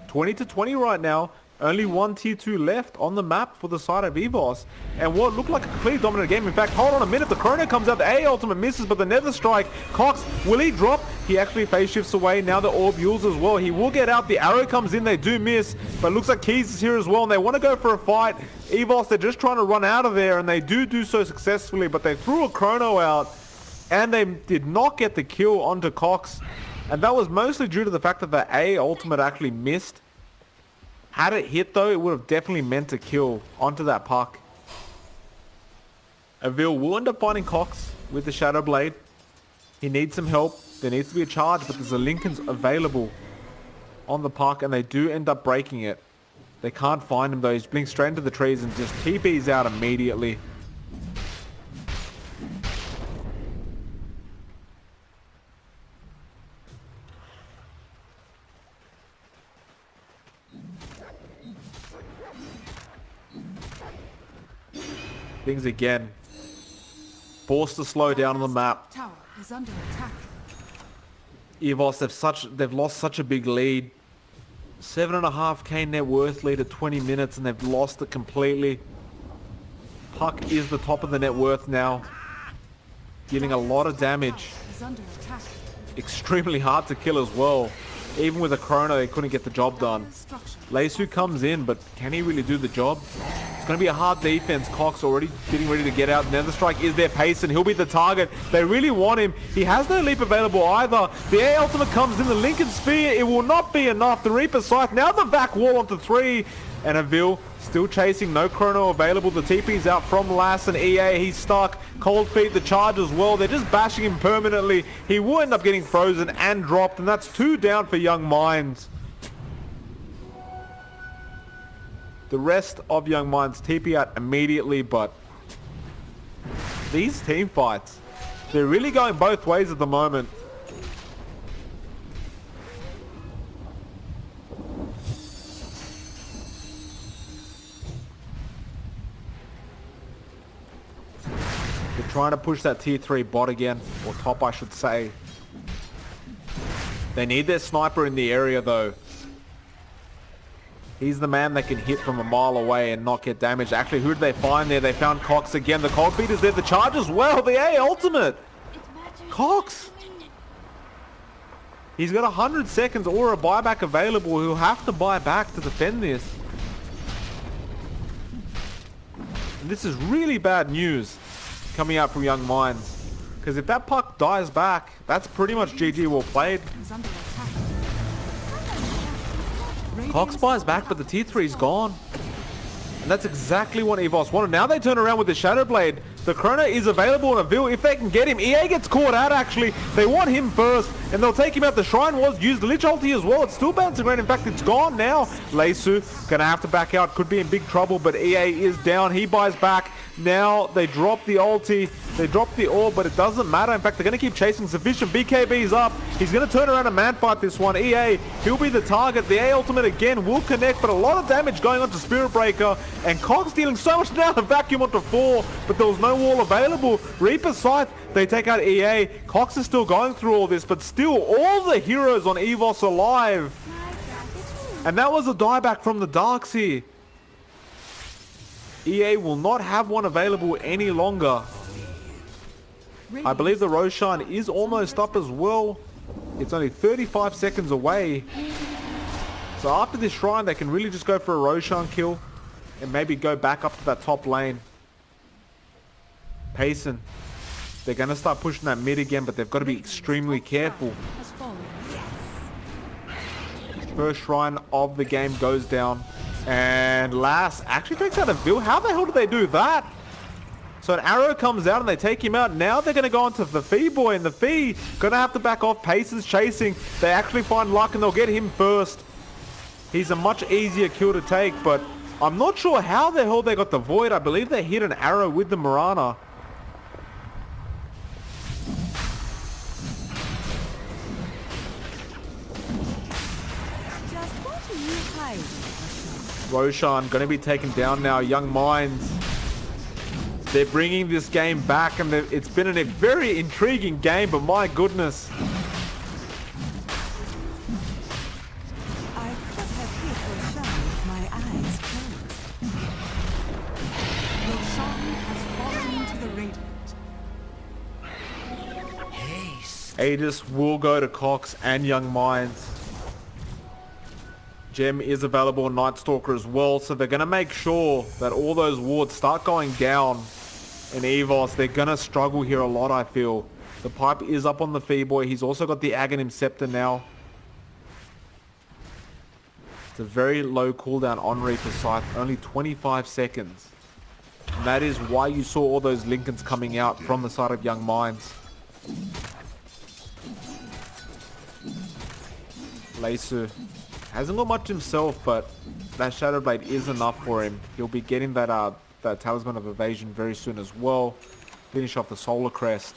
20-20 right now. Only one tier 2 left on the map for the side of EVOS. And what looked like a completely dominant game. In fact, hold on a minute. The Chrono comes out. The A ultimate misses, but the Nether Strike. Cox, will he drop? He actually phase shifts away. Now the Orb Yules as well. He will get out. The arrow comes in. They do miss. But it looks like Keys is here as well. And they want to go for a fight. EVOS, they're just trying to run out of there. And they do so successfully. But they threw a Chrono out. And they did not get the kill onto Cox. And that was mostly due to the fact that the A ultimate actually missed. Had it hit though, it would have definitely meant a kill onto that puck. Avil will end up finding Cox with the Shadow Blade. He needs some help. There needs to be a charge, but there's a Lincoln's available on the puck, and they do end up breaking it. They can't find him though. He's blinks straight into the trees and just TP's out immediately. Things again. Forced to slow down on the map. Tower is under attack. EVOS, they've lost such a big lead. 7.5k net worth lead at 20 minutes and they've lost it completely. Puck is the top of the net worth now. Dealing a lot of damage. Is under attack. Extremely hard to kill as well. Even with a Chrono, they couldn't get the job done. Leisu comes in, but can he really do the job? It's going to be a hard defense. Cox already getting ready to get out. Nether Strike is there, pace, and he'll be the target. They really want him. He has no leap available either. The A ultimate comes in. The Lincoln Sphere, it will not be enough. The Reaper Scythe, now the back wall onto 3. And Avil still chasing, no Chrono available. The TP's out from Lass and EA. He's stuck. Cold Feet, the charge as well. They're just bashing him permanently. He will end up getting frozen and dropped, and that's 2 down for Young Minds. The rest of Young Minds TP out immediately, but these team fights, they're really going both ways at the moment. They're trying to push that tier 3 bot again, or top I should say. They need their sniper in the area though. He's the man that can hit from a mile away and not get damaged. Actually, who did they find there? They found Cox again. The Cold Feet is there. The charge as well. The A ultimate. Cox. He's got 100 seconds or a buyback available. He'll have to buy back to defend this. And this is really bad news coming out from Young Minds. Because if that puck dies back, that's pretty much GG well played. Is under attack. Cox buys back, but the tier 3 is gone. And that's exactly what EVOS wanted. Now they turn around with the Shadow Blade. The Chrono is available on Avil if they can get him. EA gets caught out actually. They want him first, and they'll take him out. The Shrine was used. The Lich ulti as well. It's still bouncing around. In fact, it's gone now. Leisu gonna have to back out. Could be in big trouble, but EA is down. He buys back. Now they drop the ulti, they drop the orb, but it doesn't matter. In fact, they're going to keep chasing sufficient. BKB's up. He's going to turn around and man fight this one. EA, he'll be the target. The A ultimate again will connect, but a lot of damage going on to Spirit Breaker. And Cox dealing so much down to vacuum onto 4, but there was no wall available. Reaper Scythe, they take out EA. Cox is still going through all this, but still all the heroes on EVOS alive. And that was a dieback from the Darksea. EA will not have one available any longer. I believe the Roshan is almost up as well. It's only 35 seconds away. So after this shrine, they can really just go for a Roshan kill and maybe go back up to that top lane. Payson, they're going to start pushing that mid again, but they've got to be extremely careful. First shrine of the game goes down. And Lass actually takes out a Vil. How the hell did they do that? So an arrow comes out and they take him out. Now they're going to go onto the Fee boy, and the Fee going to have to back off. Payson's chasing. They actually find luck and they'll get him first. He's a much easier kill to take, but I'm not sure how the hell they got the Void. I believe they hit an arrow with the Mirana. Roshan going to be taken down now. Young Minds, they're bringing this game back, and it's been a very intriguing game, but my goodness. I could have hit Roshan with my eyes closed. Roshan has fallen to the radiant. Haste. Aegis will go to Cox and Young Minds. Gem is available on Night Stalker as well, so they're going to make sure that all those wards start going down in EVOS. They're going to struggle here a lot, I feel. The pipe is up on the Fee boy. He's also got the Aghanim Scepter now. It's a very low cooldown on Reaper Scythe, only 25 seconds. And that is why you saw all those Lincolns coming out from the side of Young Minds. Leisu hasn't got much himself, but that Shadow Blade is enough for him. He'll be getting that that Talisman of Evasion very soon as well. Finish off the Solar Crest.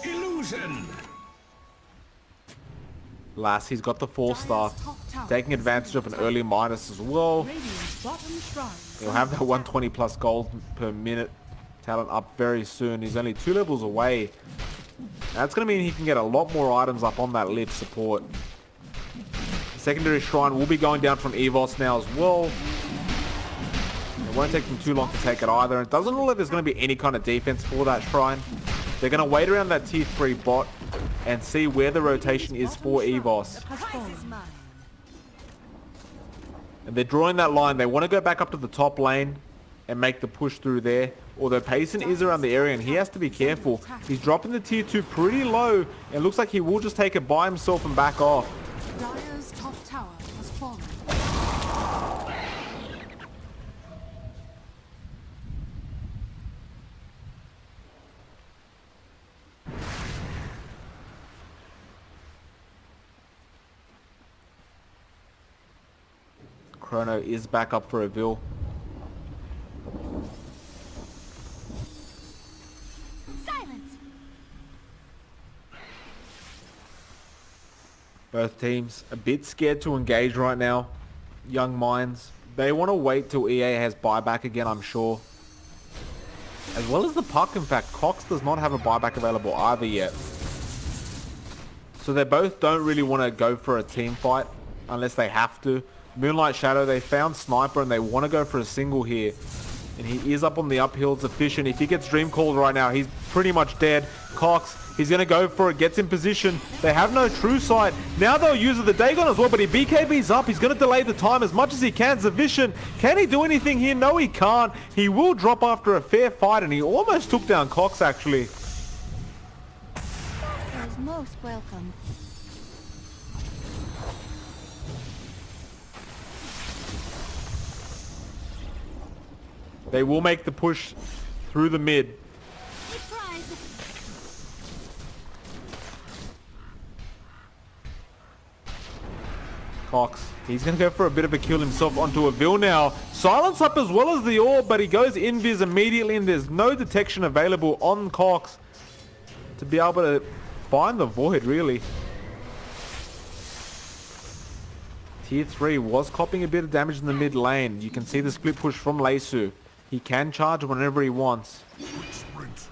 Illusion. Lass, he's got the 4-star, taking advantage of an early minus as well. Radiant's bottom shrine. He'll have that 120 plus gold per minute talent up very soon. He's only 2 levels away. That's going to mean he can get a lot more items up on that lift support. The secondary shrine will be going down from EVOS now as well. It won't take them too long to take it either. It doesn't look like there's going to be any kind of defense for that shrine. They're going to wait around that tier 3 bot and see where the rotation is for EVOS. And they're drawing that line. They want to go back up to the top lane and make the push through there. Although Payson is around the area and he has to be careful. He's dropping the tier 2 pretty low. It looks like he will just take it by himself and back off. Dire's top tower has fallen. Chrono is back up for a Vil. Both teams a bit scared to engage right now. Young Minds, they want to wait till EA has buyback again, I'm sure. As well as the puck, in fact. Cox does not have a buyback available either yet. So they both don't really want to go for a team fight unless they have to. Moonlight Shadow, they found Sniper and they want to go for a single here. And he is up on the uphill. It's efficient. If he gets Dream Called right now, he's pretty much dead. Cox, he's going to go for it. Gets in position. They have no True Sight. Now they'll use the Dagon as well, but he BKB's up. He's going to delay the time as much as he can. Zavishan, can he do anything here? No, he can't. He will drop after a fair fight, and he almost took down Cox, actually. That was most welcome. They will make the push through the mid. Cox, he's going to go for a bit of a kill himself onto a Vil now. Silence up as well as the orb, but he goes invis immediately and there's no detection available on Cox to be able to find the void, really. Tier 3 was copping a bit of damage in the mid lane. You can see the split push from Leisu. He can charge whenever he wants. Quick sprint.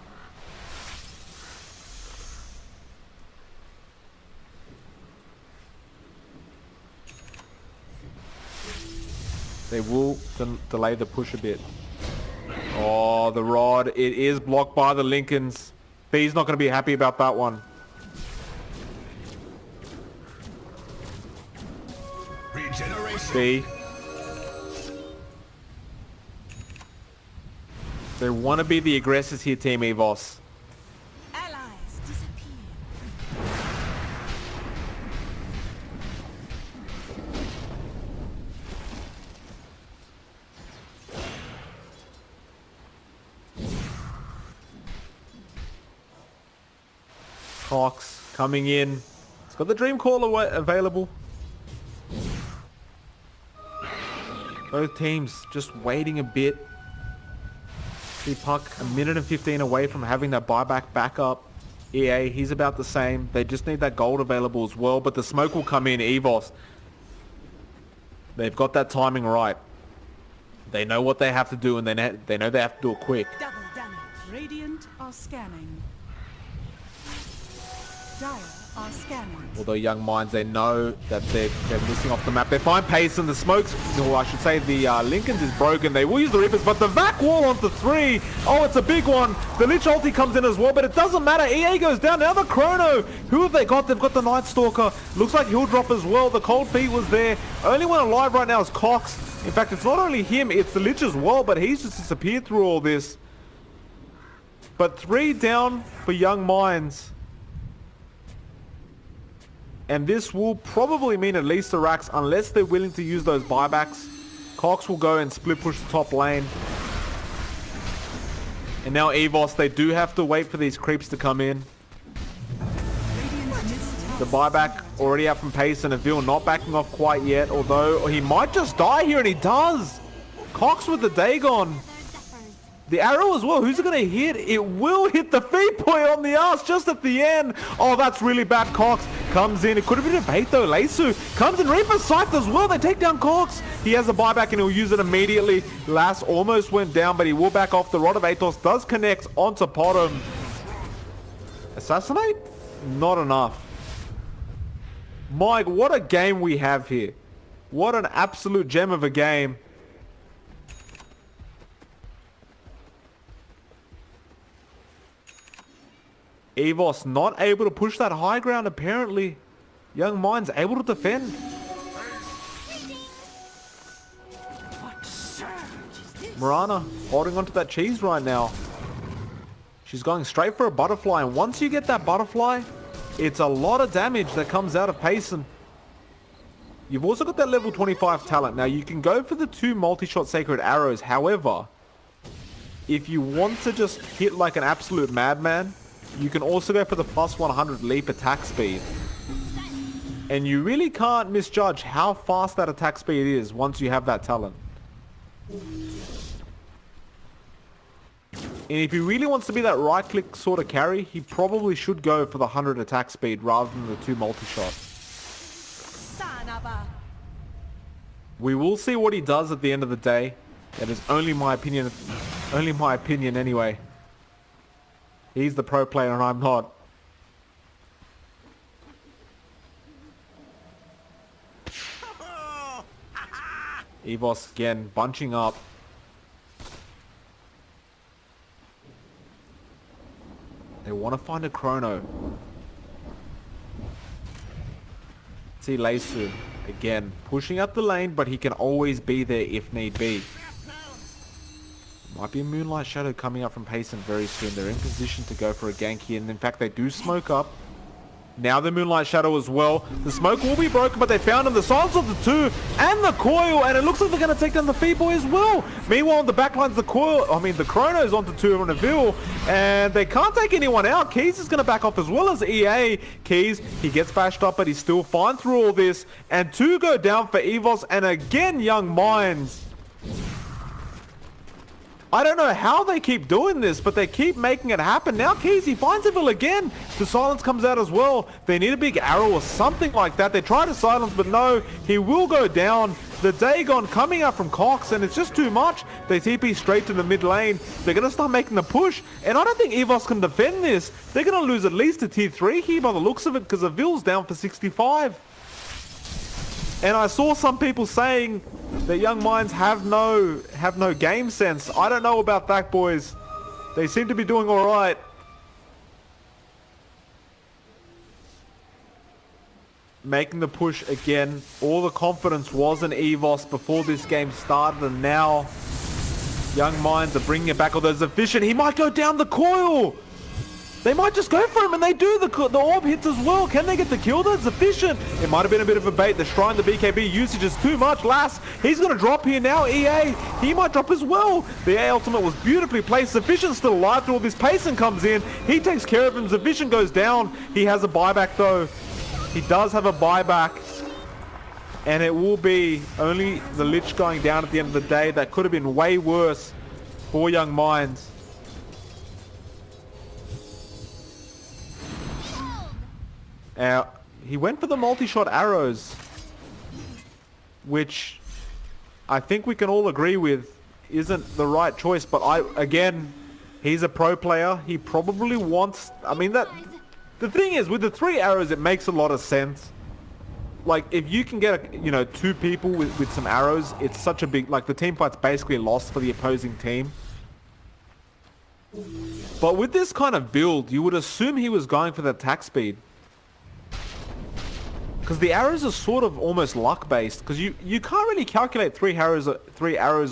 They will delay the push a bit. Oh, the rod. It is blocked by the Lincolns. B's not going to be happy about that one. Regeneration. B. They want to be the aggressors here, Team EVOS. Allies disappear. Cox coming in. He's got the Dream Caller available. Both teams just waiting a bit. See Puck a minute and 15 away from having that buyback back up. EA, he's about the same. They just need that gold available as well. But the smoke will come in, EVOS. They've got that timing right. They know what they have to do and they know they have to do it quick. Double damage. Radiant are scanning. Dire are scanning. Although Young Minds, they know that they're missing off the map. They find pace and the smokes, or I should say the Lincolns is broken. They will use the Reapers, but the Vac wall onto 3. Oh, it's a big one. The Lich ulti comes in as well, but it doesn't matter. EA goes down. Now the Chrono. Who have they got? They've got the Night Stalker. Looks like he'll drop as well. The Cold Feet was there. Only one alive right now is Cox. In fact, it's not only him, it's the Lich as well, but he's just disappeared through all this. But 3 down for Young Minds. And this will probably mean at least the racks, unless they're willing to use those buybacks. Cox will go and split push the top lane. And now EVOS, they do have to wait for these creeps to come in. The buyback already out from Pace and Avil not backing off quite yet, although he might just die here, and he does. Cox with the Dagon. The arrow as well. Who's it going to hit? It will hit the feed point on the ass just at the end. Oh, that's really bad. Cox comes in. It could have been a bait though. Leisu comes in. Reaper Scythe as well. They take down Cox. He has a buyback and he'll use it immediately. Lass almost went down, but he will back off. The Rod of Atos does connect onto Potom. Assassinate? Not enough. Mike, what a game we have here. What an absolute gem of a game. EVOS not able to push that high ground apparently. Young Minds able to defend. What surge is this? Mirana holding onto that cheese right now. She's going straight for a butterfly, and once you get that butterfly, it's a lot of damage that comes out of Payson. You've also got that level 25 talent. Now you can go for the 2 multi-shot sacred arrows. However, if you want to just hit like an absolute madman, you can also go for the plus 100 leap attack speed. And you really can't misjudge how fast that attack speed is once you have that talent. And if he really wants to be that right click sort of carry, he probably should go for the 100 attack speed rather than the 2 multi-shot. Sanaba. We will see what he does at the end of the day. That is only my opinion. Only my opinion anyway. He's the pro player and I'm not. EVOS again bunching up. They want to find a Chrono. See Leisu again pushing up the lane, but he can always be there if need be. Might be a Moonlight Shadow coming up from Payson very soon. They're in position to go for a gank here, and in fact they do smoke up. Now the Moonlight Shadow as well. The smoke will be broken, but they found him. The silence of the two and the coil, and it looks like they're going to take down the Feed Boy as well. Meanwhile, on the backlines, the Chrono's onto 2 on Neville, and they can't take anyone out. Keys is going to back off as well as EA. Keys, he gets bashed up, but he's still fine through all this. And 2 go down for EVOS, and again, Young Minds. I don't know how they keep doing this, but they keep making it happen. Now Keys, he finds Evil again. The silence comes out as well. They need a big arrow or something like that. They try to silence, but no, he will go down. The Dagon coming up from Cox, and it's just too much. They TP straight to the mid lane. They're going to start making the push, and I don't think EVOS can defend this. They're going to lose at least a tier 3 here by the looks of it, because Evil's down for 65. And I saw some people saying that Young Minds have no game sense. I don't know about that, boys. They seem to be doing all right. Making the push again. All the confidence was in EVOS before this game started, and now Young Minds are bringing it back. Although there's a Vision, he might go down the coil. They might just go for him, and they do. The orb hits as well. Can they get the kill? That's efficient. It might have been a bit of a bait. The Shrine, the BKB usage is too much. Lass, he's going to drop here now. EA, he might drop as well. The EA ultimate was beautifully placed. Sufficient still alive through all this. Payson comes in. He takes care of him. Sufficient goes down. He has a buyback, though. He does have a buyback. And it will be only the Lich going down at the end of the day. That could have been way worse for Young Minds. He went for the multi-shot arrows, which I think we can all agree with isn't the right choice. But again, he's a pro player. He probably wants, the thing is, with the 3 arrows, it makes a lot of sense. Like, if you can get, 2 people with some arrows, it's such a big, the team fight's basically lost for the opposing team. But with this kind of build, you would assume he was going for the attack speed. Because the arrows are sort of almost luck-based, because you can't really calculate 3 arrows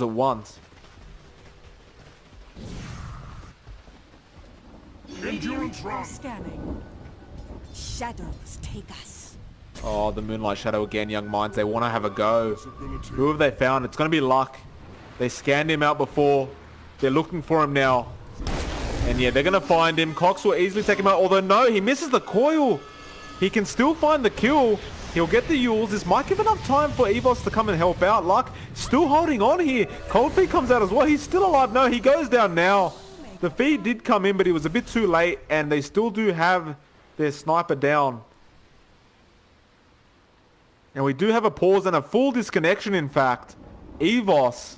at once. Endurance run. Scanning. Shadows take us. Oh, the Moonlight Shadow again, Young Minds. They want to have a go. Who have they found? It's going to be Luck. They scanned him out before. They're looking for him now. And yeah, they're going to find him. Cox will easily take him out, although no, he misses the coil. He can still find the kill. He'll get the Yules. This might give enough time for EVOS to come and help out. Luck still holding on here. Cold Feet comes out as well. He's still alive. No, he goes down now. The feed did come in, but he was a bit too late. And they still do have their sniper down. And we do have a pause and a full disconnection, in fact. EVOS,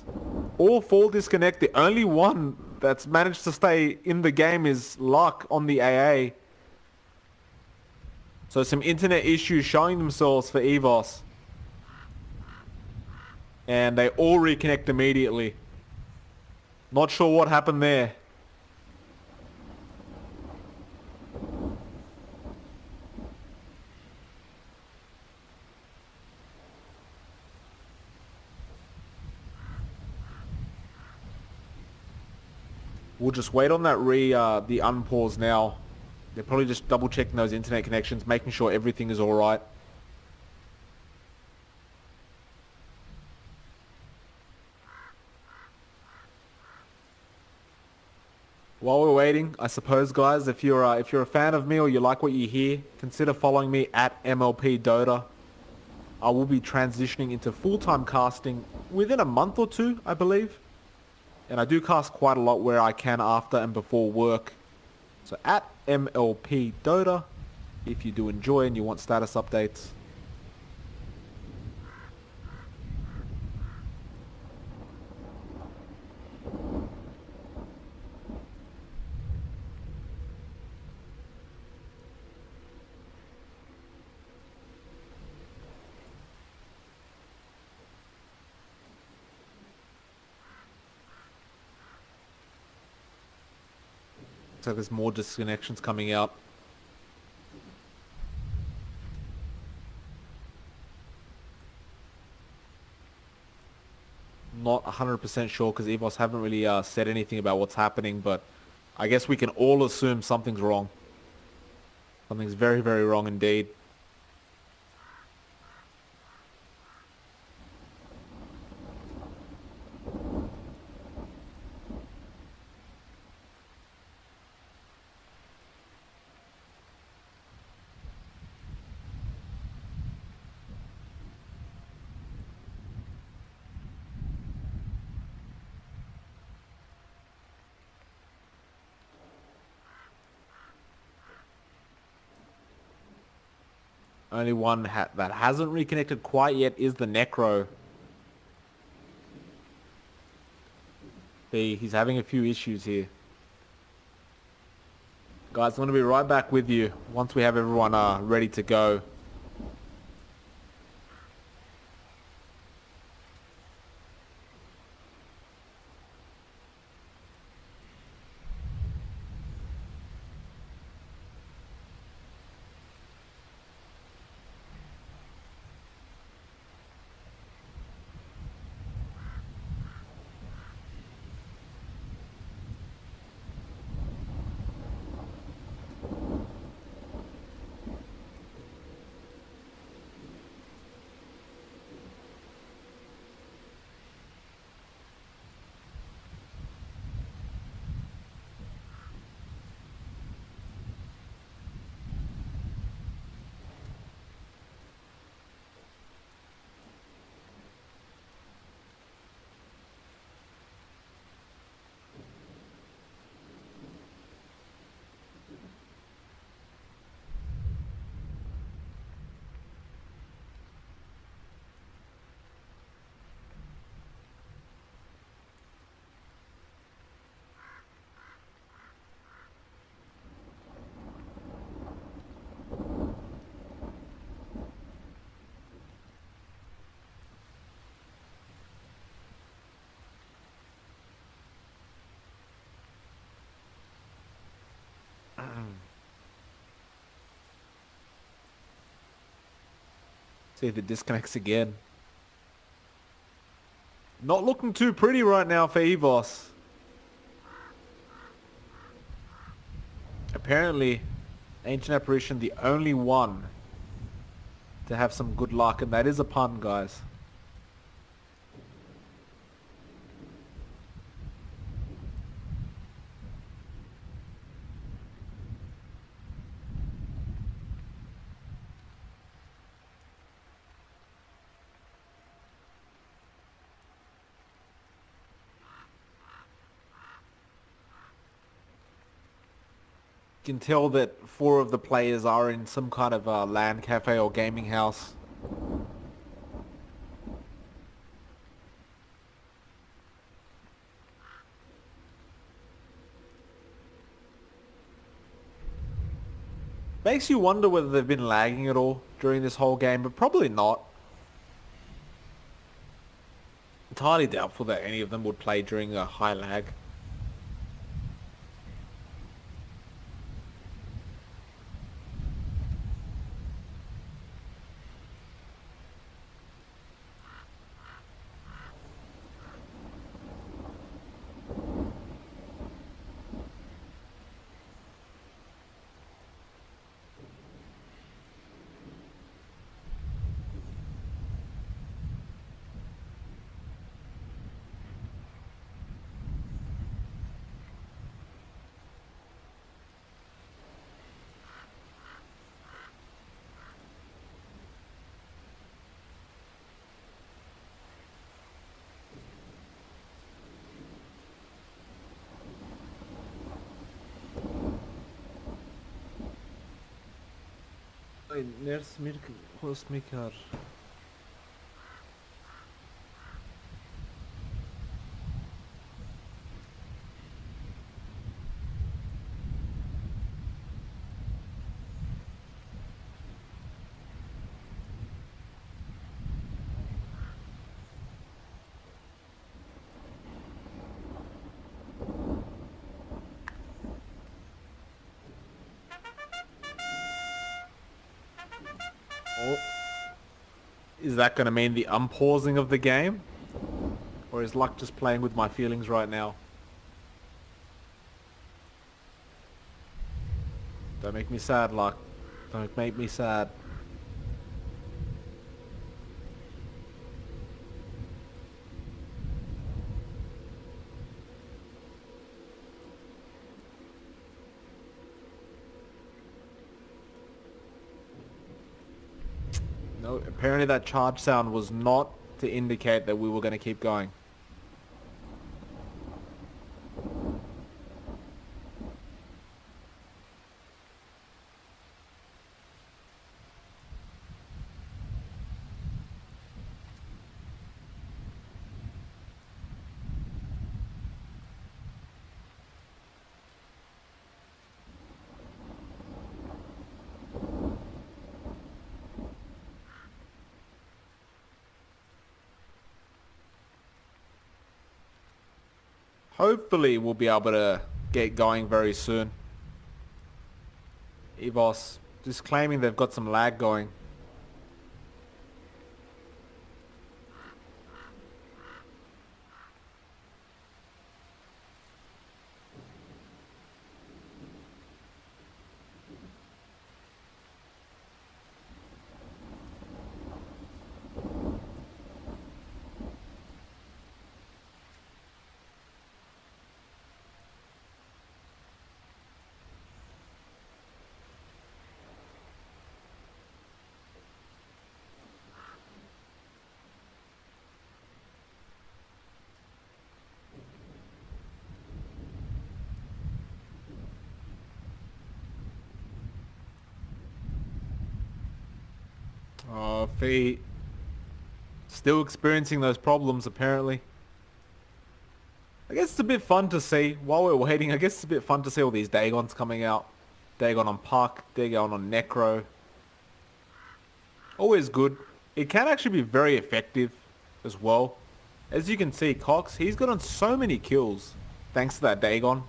all full disconnect. The only one that's managed to stay in the game is Luck on the AA. So some internet issues showing themselves for EVOS. And they all reconnect immediately. Not sure what happened there. We'll just wait on that the unpause now. They're probably just double checking those internet connections, making sure everything is alright. While we're waiting, I suppose, guys, if you're a fan of me or you like what you hear, consider following me at MLP Dota. I will be transitioning into full-time casting within a month or 2, I believe. And I do cast quite a lot where I can after and before work. So at MLP Dota, if you do enjoy and you want status updates. So there's more disconnections coming out. Not 100% sure because EVOS haven't really said anything about what's happening, but I guess we can all assume something's wrong. Something's very, very wrong indeed. Only one that hasn't reconnected quite yet is the Necro. He's having a few issues here. Guys, I'm going to be right back with you once we have everyone ready to go. See if it disconnects again. Not looking too pretty right now for EVOS. Apparently, Ancient Apparition the only one to have some good luck, and that is a pun, guys. You can tell that 4 of the players are in some kind of a LAN cafe or gaming house. Makes you wonder whether they've been lagging at all during this whole game, but probably not. Entirely doubtful that any of them would play during a high lag. Host maker. Oh. Is that going to mean the unpausing of the game? Or is luck just playing with my feelings right now? Don't make me sad, luck. Don't make me sad. No, apparently that charge sound was not to indicate that we were going to keep going. Hopefully we'll be able to get going very soon. EVOS just claiming they've got some lag going. Oh, Fee. Still experiencing those problems, apparently. I guess it's a bit fun to see. While we're waiting, I guess it's a bit fun to see all these Dagons coming out. Dagon on Puck, Dagon on Necro. Always good. It can actually be very effective as well. As you can see, Cox, he's gotten so many kills thanks to that Dagon.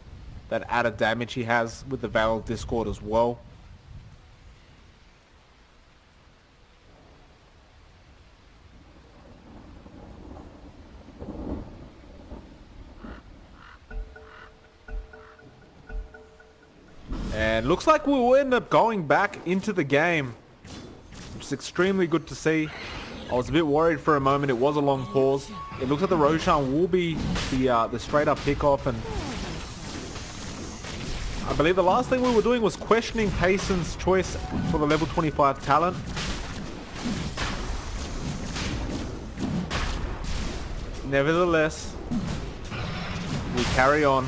That added damage he has with the Veil of Discord as well. And looks like we will end up going back into the game, which is extremely good to see. I was a bit worried for a moment. It was a long pause. It looks like the Roshan will be the straight up pickoff, and I believe the last thing we were doing was questioning Payson's choice for the level 25 talent. Nevertheless, we carry on.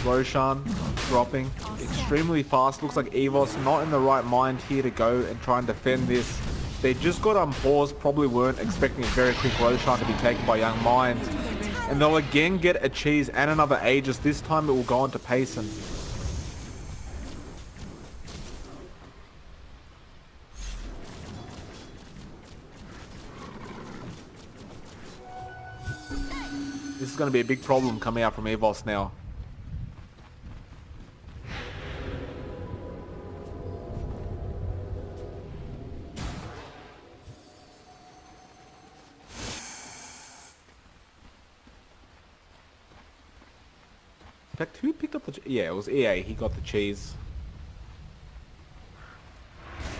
Roshan dropping extremely fast. Looks like EVOS not in the right mind here to go and try and defend this. They just got unpaused, probably weren't expecting a very quick Roshan to be taken by Young Minds. And they'll again get a cheese and another Aegis. This time it will go on to Payson. This is going to be a big problem coming out from EVOS now. In fact, who picked up the... Yeah, it was EA. He got the cheese.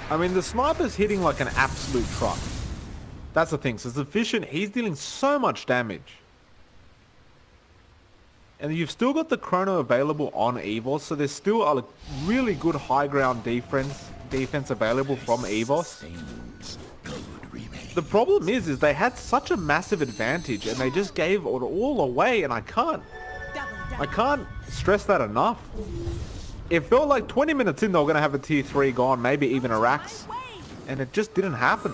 I mean, the sniper's hitting like an absolute truck. That's the thing. So it's efficient. He's dealing so much damage. And you've still got the chrono available on EVOS. So there's still a really good high ground defense available from EVOS. The problem is they had such a massive advantage and they just gave it all away, and I can't stress that enough. It felt like 20 minutes in they were going to have a tier 3 gone, maybe even a Rax, and it just didn't happen.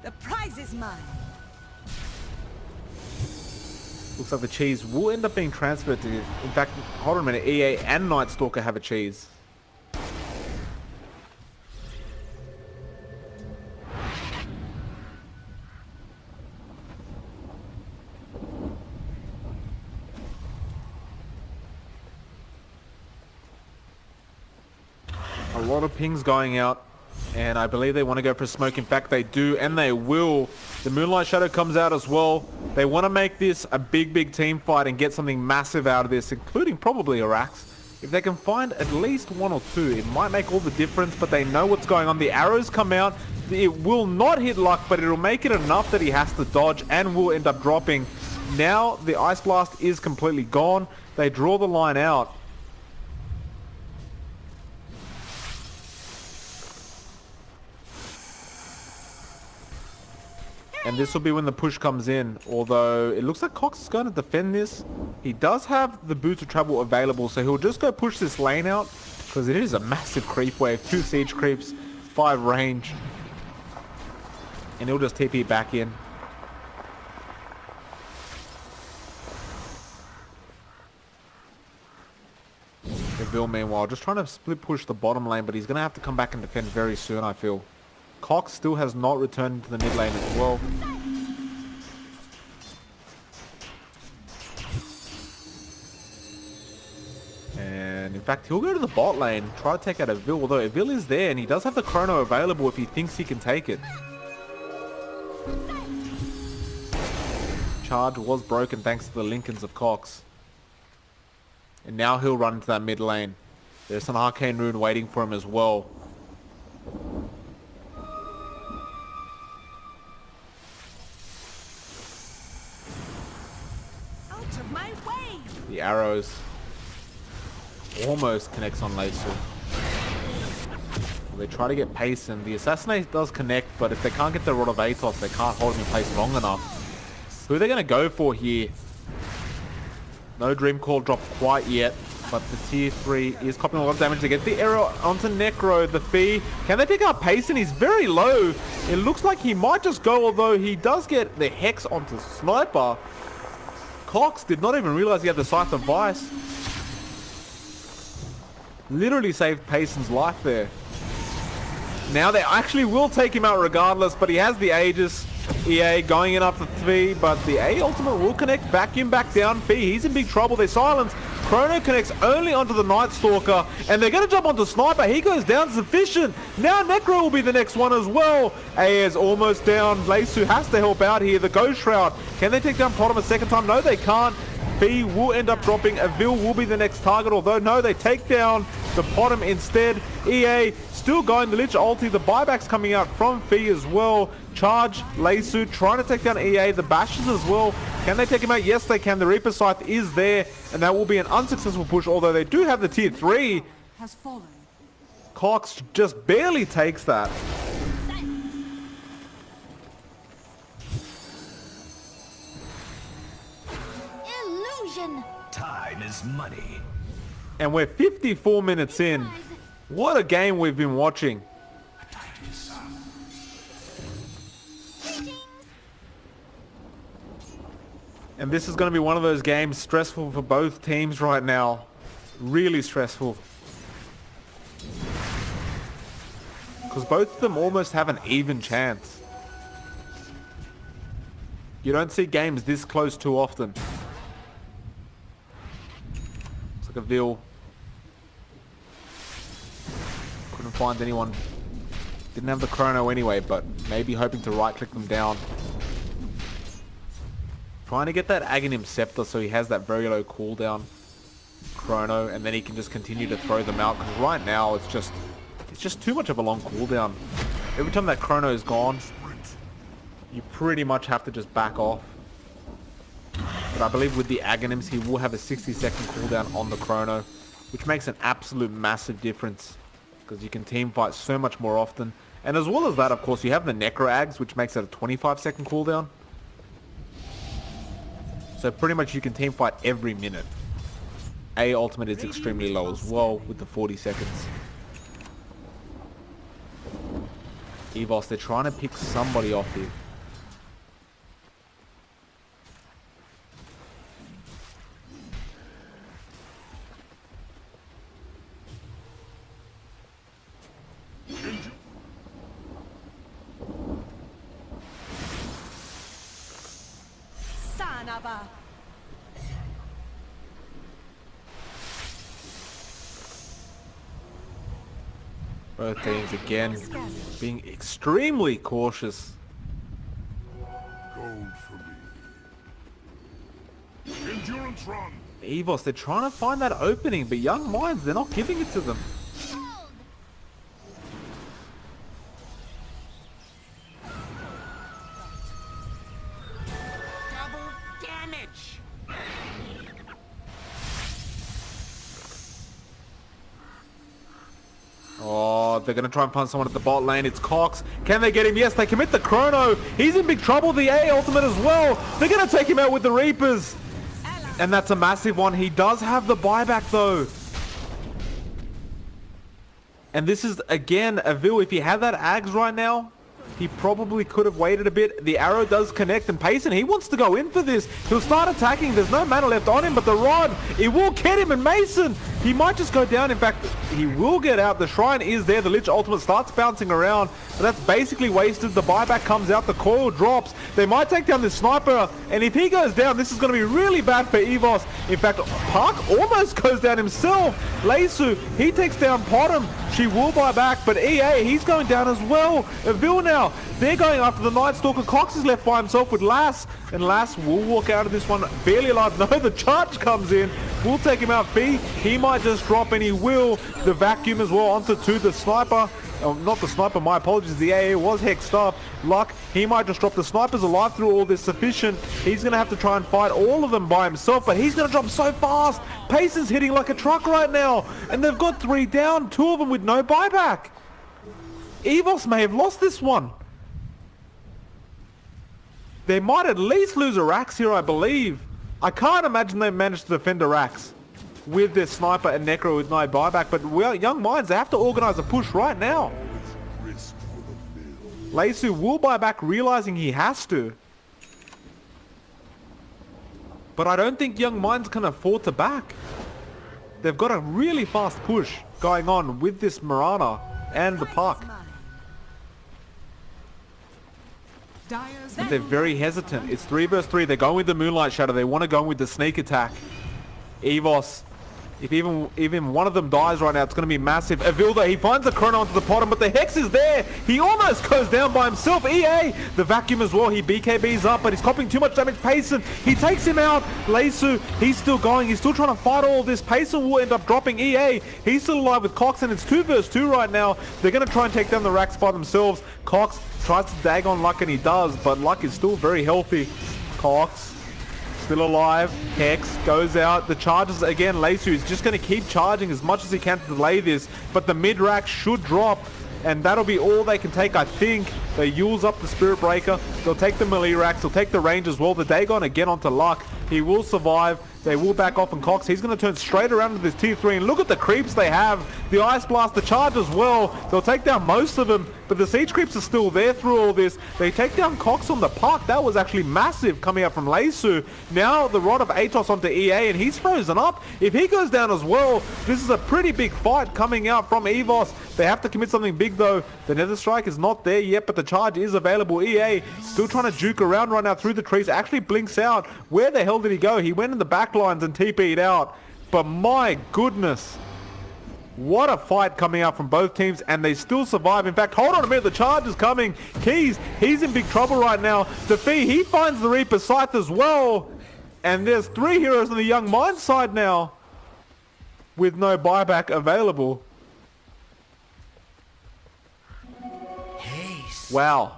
The prize is mine. Looks like the cheese will end up being transferred to... In fact, hold on a minute, EA and Night Stalker have a cheese. A lot of pings going out, and I believe they want to go for smoke. In fact, they do, and they will. The Moonlight Shadow comes out as well. They want to make this a big team fight and get something massive out of this, including probably Arax. If they can find at least 1 or 2, it might make all the difference, but they know what's going on. The arrows come out. It will not hit luck, but it'll make it enough that he has to dodge and will end up dropping. Now the Ice Blast is completely gone. They draw the line out. And this will be when the push comes in, although it looks like Cox is going to defend this. He does have the boots of travel available, so he'll just go push this lane out, because it is a massive creep wave. 2 siege creeps, 5 range. And he'll just TP back in. Deville, meanwhile, just trying to split push the bottom lane, but he's going to have to come back and defend very soon, I feel. Cox still has not returned to the mid lane as well. And in fact, he'll go to the bot lane, try to take out Evil, although Evil is there and he does have the chrono available if he thinks he can take it. Charge was broken thanks to the Lincolns of Cox. And now he'll run into that mid lane. There's an arcane rune waiting for him as well. The arrows almost connects on Leisu. They try to get pace, and the assassinate does connect, but if they can't get the Rod of Atos, they can't hold him in place long enough. Who are they going to go for here? No Dream Call dropped quite yet, but the tier 3 is copying a lot of damage to get the arrow onto Necro. The Fee, can they pick up Payson? He's very low. It looks like he might just go, although he does get the Hex onto Sniper. Cox did not even realize he had the Scythe of Vice. Literally saved Payson's life there. Now they actually will take him out regardless, but he has the Aegis. EA going in after 3, but the A ultimate will connect, vacuum back down. B, he's in big trouble. They silence. Chrono connects only onto the Night Stalker, and they're going to jump onto Sniper. He goes down sufficient. Now Necro will be the next one as well. A is almost down. Leisu has to help out here. The Ghost Shroud. Can they take down Potom a second time? No, they can't. B will end up dropping. Avil will be the next target, although no, they take down the Potom instead. EA still going. The Lich ulti. The buyback's coming out from Fee as well. Charge, Leisu trying to take down EA. The Bashes as well. Can they take him out? Yes, they can. The Reaper Scythe is there, and that will be an unsuccessful push, although they do have the tier 3. Has fallen. Cox just barely takes that. Illusion. Time is money. And we're 54 minutes in. What a game we've been watching. And this is going to be one of those games stressful for both teams right now. Really stressful. Because both of them almost have an even chance. You don't see games this close too often. It's like a Vil. Couldn't find anyone. Didn't have the chrono anyway, but maybe hoping to right click them down. Trying to get that Aghanim Scepter so he has that very low cooldown chrono, and then he can just continue to throw them out, because right now it's just too much of a long cooldown. Every time that chrono is gone, you pretty much have to just back off. But I believe with the Aghanims he will have a 60-second cooldown on the chrono, which makes an absolute massive difference, because you can team fight so much more often. And as well as that, of course, you have the Necro Ags, which makes it a 25-second cooldown. So pretty much you can team fight every minute. A ultimate is extremely low as well with the 40 seconds. EVOS, they're trying to pick somebody off here. Both teams again being extremely cautious. Gold for me. Endurance run. EVOS, they're trying to find that opening, but Young Minds, they're not giving it to them. Double damage. Oh, they're going to try and find someone at the bot lane. It's Cox. Can they get him? Yes, they commit the chrono. He's in big trouble. The A ultimate as well. They're going to take him out with the Reapers. And that's a massive one. He does have the buyback though. And this is, again, Avil. If he had that Ags right now, he probably could have waited a bit. The arrow does connect, and Payson, he wants to go in for this. He'll start attacking. There's no mana left on him, but the rod, it will get him, and Mason, he might just go down. In fact, he will get out. The shrine is there. The Lich ultimate starts bouncing around, but that's basically wasted. The buyback comes out. The coil drops. They might take down this sniper, and if he goes down, this is going to be really bad for EVOS. In fact, Park almost goes down himself. Leisu, he takes down Potom. She will buy back, but EA, he's going down as well. Avil now, they're going after the Night Stalker. Cox is left by himself with Lass, and Lass will walk out of this one barely alive. No, the charge comes in. We'll take him out. B, he might just drop, and he will. The vacuum as well onto the sniper. Not the sniper, my apologies. The AA was hexed up. Luck, he might just drop. The sniper's alive through all this sufficient. He's going to have to try and fight all of them by himself, but he's going to drop so fast. Payson's hitting like a truck right now, and they've got 3 down, 2 of them with no buyback. EVOS may have lost this one. They might at least lose a Rax here, I believe. I can't imagine they managed to defend a Rax with their sniper and Necro with no buyback, but Young Minds, they have to organize a push right now. Leisu will buy back, realizing he has to. But I don't think Young Minds can afford to back. They've got a really fast push going on with this Mirana and the Puck. And they're very hesitant. It's 3 versus 3. They're going with the Moonlight Shadow. They want to go with the sneak attack. EVOS, if even one of them dies right now, it's going to be massive. Avilda, he finds the chrono onto the bottom, but the Hex is there. He almost goes down by himself. EA, the vacuum as well. He BKBs up, but he's copying too much damage. Payson, he takes him out. Leisu, he's still going. He's still trying to fight all this. Payson will end up dropping. EA, he's still alive with Cox, and it's 2 versus 2 right now. They're going to try and take down the Rax by themselves. Cox tries to dag on Luck, and he does, but Luck is still very healthy. Cox still alive. Hex goes out. The charges again. Leisu is just going to keep charging as much as he can to delay this, but the mid rack should drop, and that'll be all they can take. I think they use up the Spirit Breaker. They'll take the melee racks. They'll take the range as well. The Dagon again onto Luck. He will survive. They will back off, and Cox, he's going to turn straight around to this tier 3, and look at the creeps they have. The Ice Blast, the charge as well. They'll take down most of them, but the siege creeps are still there through all this. They take down Cox on the Puck. That was actually massive coming out from Leisu. Now the Rod of Atos onto EA, and he's frozen up. If he goes down as well, this is a pretty big fight coming out from EVOS. They have to commit something big though. The Nether Strike is not there yet, but the charge is available. EA still trying to juke around right now through the trees. Actually blinks out. Where the hell did he go? He went in the back lines and TP'd out. But my goodness, what a fight coming out from both teams, and they still survive. In fact, hold on a minute, the charge is coming. Keys, he's in big trouble right now. Defee, he finds the Reaper Scythe as well. And there's 3 heroes on the Young Minds side now with no buyback available. Wow.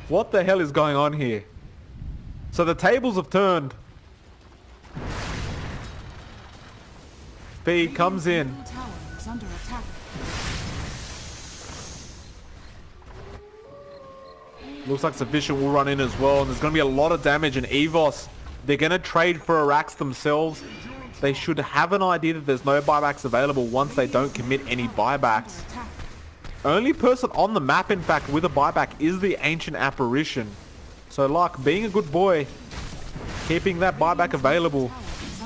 What the hell is going on here? So the tables have turned. B comes in. Tower is under attack. Looks like Sufficient will run in as well, and there's going to be a lot of damage. And EVOS, they're going to trade for a Rax themselves. They should have an idea that there's no buybacks available once they don't commit any buybacks. Only person on the map, in fact, with a buyback is the Ancient Apparition. So Luck, being a good boy, keeping that buyback available.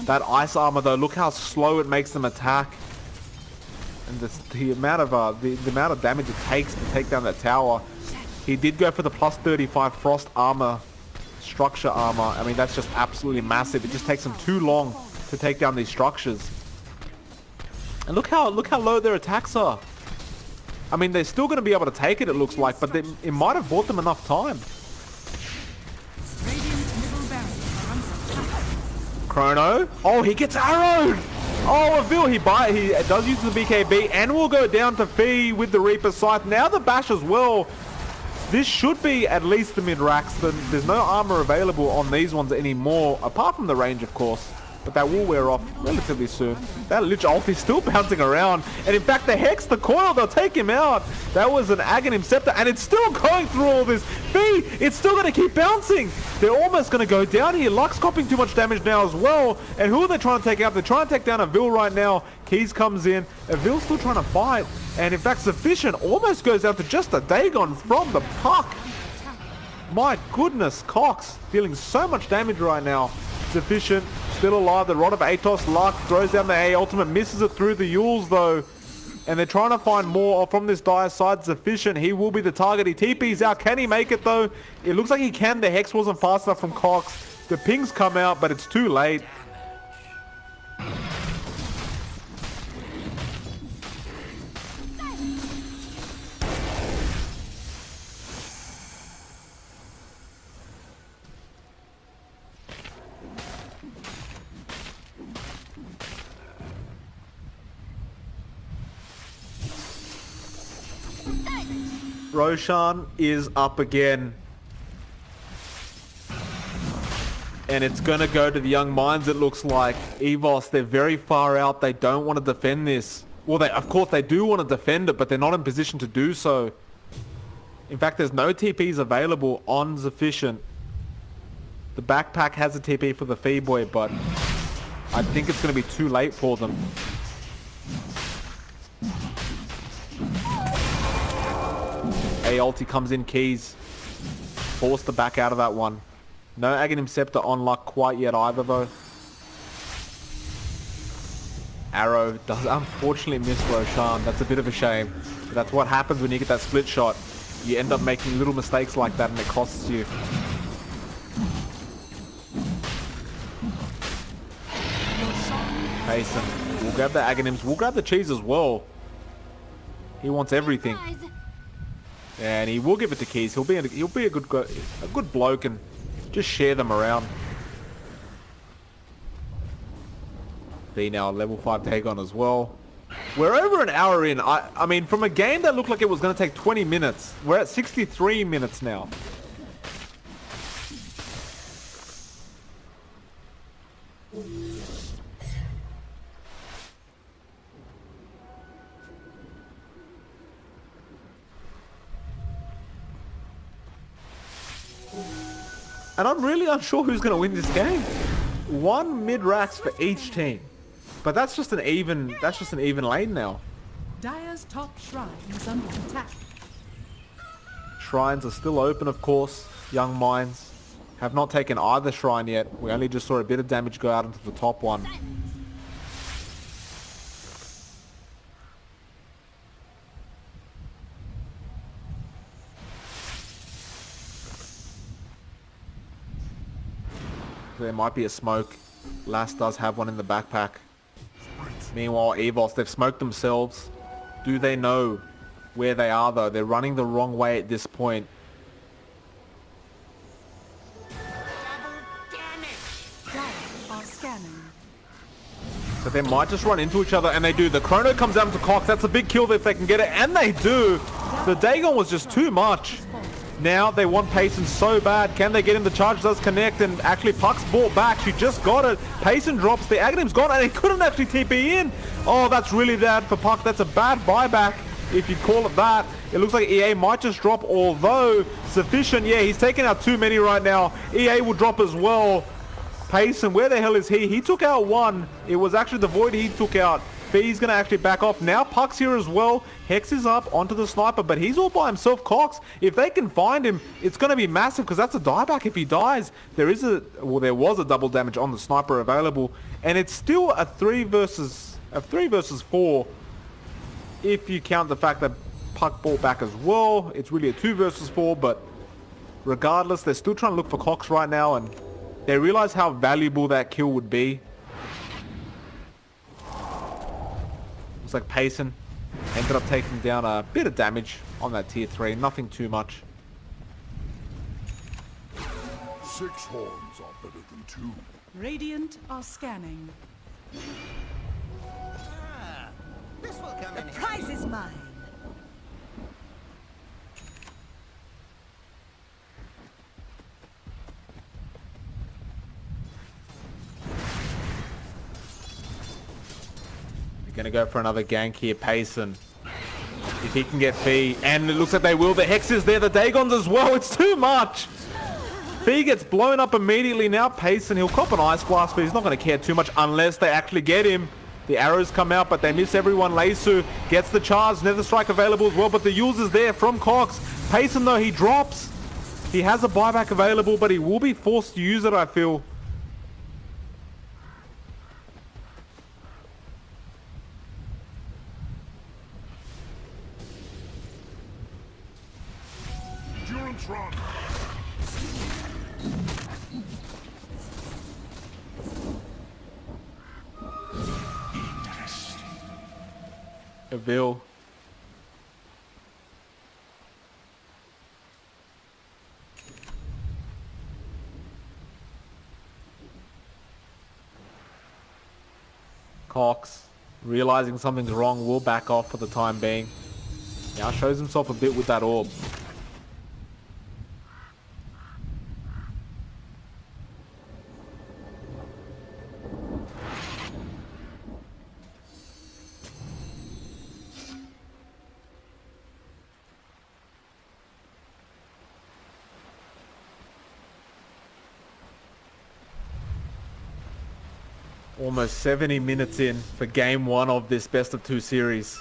That ice armor though, look how slow it makes them attack. And the amount of damage it takes to take down that tower. He did go for the plus 35 frost armor, structure armor. I mean, that's just absolutely massive. It just takes them too long to take down these structures. And look how low their attacks are. I mean, they're still going to be able to take it, it looks like, but it might have bought them enough time. Radiant Chrono. Oh, he gets arrowed. Oh, Avil, he does use the BKB and will go down to Fee with the Reaper Scythe. Now the bash as well. This should be at least the mid-racks. There's no armor available on these ones anymore, apart from the range, of course. But that will wear off relatively soon. That Lich ult is still bouncing around. And in fact, the Hex, the Coil, they'll take him out. That was an Aghanim Scepter, and it's still going through all this. Fee, it's still going to keep bouncing. They're almost going to go down here. Lux copying too much damage now as well. And who are they trying to take out? They're trying to take down Avil right now. Keys comes in. Avil's still trying to fight. And in fact, Sufficient almost goes out to just a Dagon from the puck. My goodness, Cox dealing so much damage right now. Sufficient, still alive. The Rod of Atos, Luck throws down the A ultimate, misses it through the Yules though. And they're trying to find more from this dire side. Sufficient, he will be the target. He TP's out. Can he make it though? It looks like he can. The Hex wasn't fast enough from Cox. The pings come out, but it's too late. Roshan is up again. And it's going to go to the Young Minds, it looks like. EVOS, they're very far out. They don't want to defend this. Well, of course, they do want to defend it, but they're not in position to do so. In fact, there's no TPs available on Sufficient. The backpack has a TP for the Fee-Boy, but I think it's going to be too late for them. A ulti comes in, Keys. Force the back out of that one. No Aghanim Scepter on Luck quite yet either though. Arrow does unfortunately miss Roshan. That's a bit of a shame. But that's what happens when you get that split shot. You end up making little mistakes like that and it costs you. Payson. We'll grab the Aghanims. We'll grab the cheese as well. He wants everything. And he will give it to Keys. He'll be a good bloke and just share them around. B now level 5 Dagon as well. We're over an hour in. I mean, from a game that looked like it was going to take 20 minutes, we're at 63 minutes now. And I'm really unsure who's going to win this game. One mid-racks for each team. But that's just an even lane now. Dire's top shrine is under attack. Shrines are still open, of course. Young Minds have not taken either shrine yet. We only just saw a bit of damage go out into the top one. There might be a smoke. Lass does have one in the backpack. Meanwhile, EVOS, they've smoked themselves. Do they know where they are though? They're running the wrong way at this point. So they might just run into each other, and they do. The Chrono comes down to Cox. That's a big kill if they can get it, and they do. The Dagon was just too much. Now they want Payson so bad. Can they get him? The charge does connect, and actually Puck's brought back. She just got it. Payson drops. The Aghanim's gone, and he couldn't actually TP in. Oh, that's really bad for Puck. That's a bad buyback, if you call it that. It looks like EA might just drop, although Sufficient, yeah, he's taking out too many right now. EA will drop as well. Payson, where the hell is he? He took out one. It was actually the Void he took out. Fee's going to actually back off. Now Puck's here as well. Hex is up onto the sniper, but he's all by himself, Cox. If they can find him, it's going to be massive because that's a dieback if he dies. There was a double damage on the sniper available, and it's still a 3 versus 4 if you count the fact that Puck bought back as well. It's really a 2 versus 4, but regardless, they're still trying to look for Cox right now, and they realize how valuable that kill would be. Looks like Payson ended up taking down a bit of damage on that tier 3. Nothing too much. 6 horns are better than 2. Radiant are scanning. This will come in. Prize is mine. They're gonna go for another gank here, Payson. If he can get Fee, and it looks like they will. The Hex is there, the Dagons as well. It's too much. Fee gets blown up immediately. Now Payson, he'll cop an Ice Blast, but he's not going to care too much unless they actually get him. The arrows come out, but they miss everyone. Leisu gets the charge. Nether Strike available as well, but the use is there from Cox. Payson, though, he drops. He has a buyback available, but he will be forced to use it, I feel. Endurance run. Avil. Cox, realizing something's wrong, will back off for the time being. Now shows himself a bit with that orb. Almost 70 minutes in for game one of this best of two series.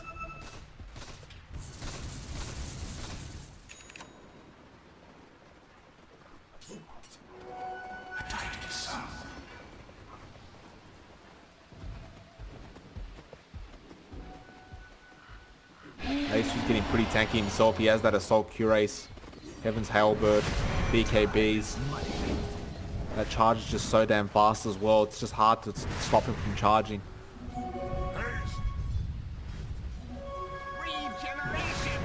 Ace is getting pretty tanky himself. He has that Assault Curace, Heaven's Hailbird, BKBs. That charge is just so damn fast as well. It's just hard to stop him from charging. Regeneration.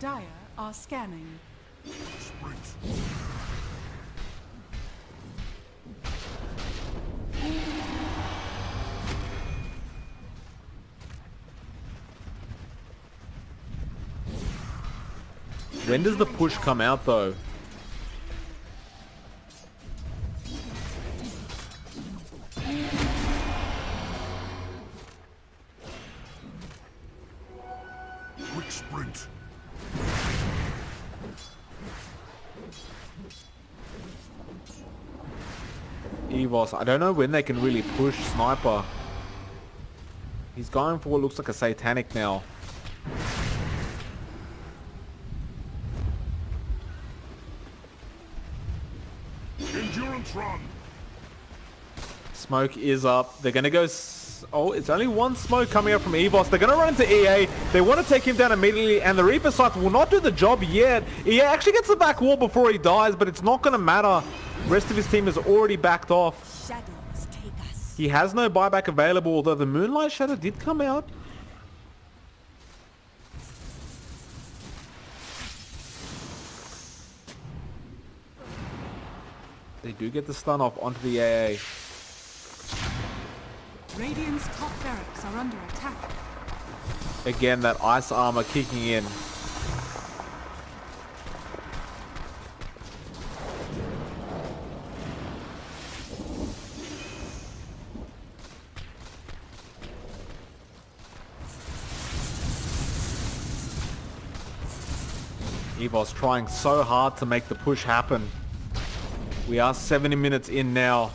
Dire are scanning. When does the push come out though? Quick sprint. EVOS, I don't know when they can really push Sniper. He's going for what looks like a Satanic now. Endurance run. Smoke is up. They're going to go... Oh, it's only one smoke coming up from EVOS. They're going to run into EA. They want to take him down immediately, and the Reaper Scythe will not do the job yet. EA actually gets the back wall before he dies, but it's not going to matter. Rest of his team is already backed off. Shadows take us. He has no buyback available, although the Moonlight Shadow did come out. They do get the stun off onto the AA. Radiant's top barracks are under attack. Again, that ice armor kicking in. EVOS trying so hard to make the push happen. We are 70 minutes in now.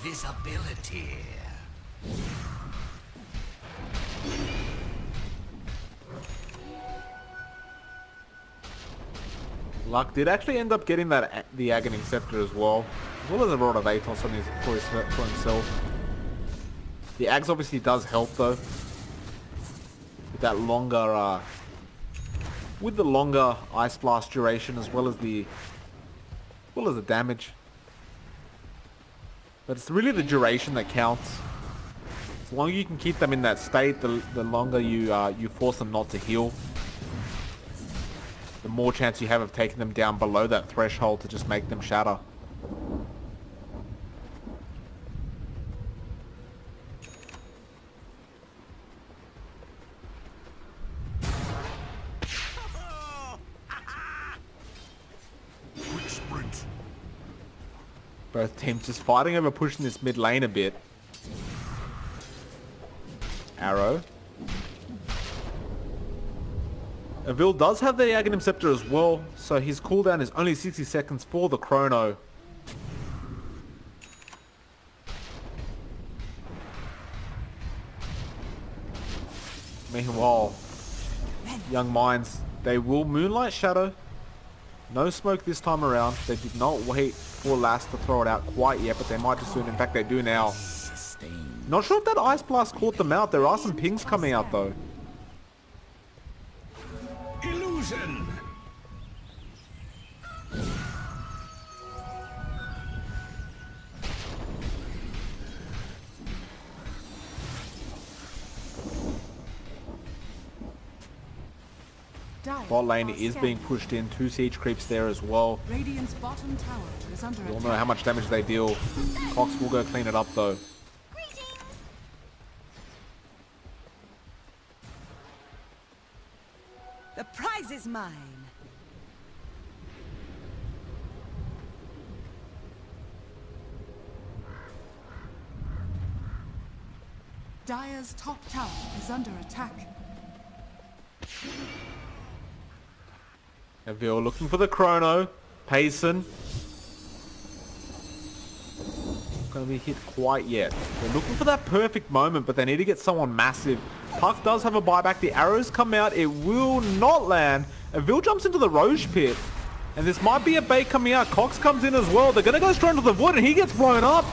Invisibility. Luck did actually end up getting that the Aghanim Scepter as well as a Rod of Atos on for himself. The Ags obviously does help though, with that longer, with the longer Ice Blast duration as well as the damage. But it's really the duration that counts. The longer you can keep them in that state, the longer you force them not to heal. The more chance you have of taking them down below that threshold to just make them shatter. Quick sprint. Both teams just fighting over pushing this mid lane a bit. Arrow. Avil does have the Aghanim Scepter as well, so his cooldown is only 60 seconds for the chrono. Meanwhile, Young Minds, they will Moonlight Shadow. No smoke this time around. They did not wait for Last to throw it out quite yet, but they might just soon. In fact, they do now. Not sure if that Ice Blast caught them out. There are some pings coming out though. Illusion. Dire Bot lane are is scanning. being pushed in. 2 siege creeps there as well. Radiant's bottom tower is under We all attack. know how much damage they deal. Cox will go clean it up though. The prize is mine. Dire's top tower is under attack. Avil looking for the chrono. Payson. Not going to be hit quite yet. They're looking for that perfect moment, but they need to get someone massive. Puck does have a buyback. The arrows come out. It will not land. Avil jumps into the Roche pit. And this might be a bait coming out. Cox comes in as well. They're going to go straight into the void, and he gets blown up.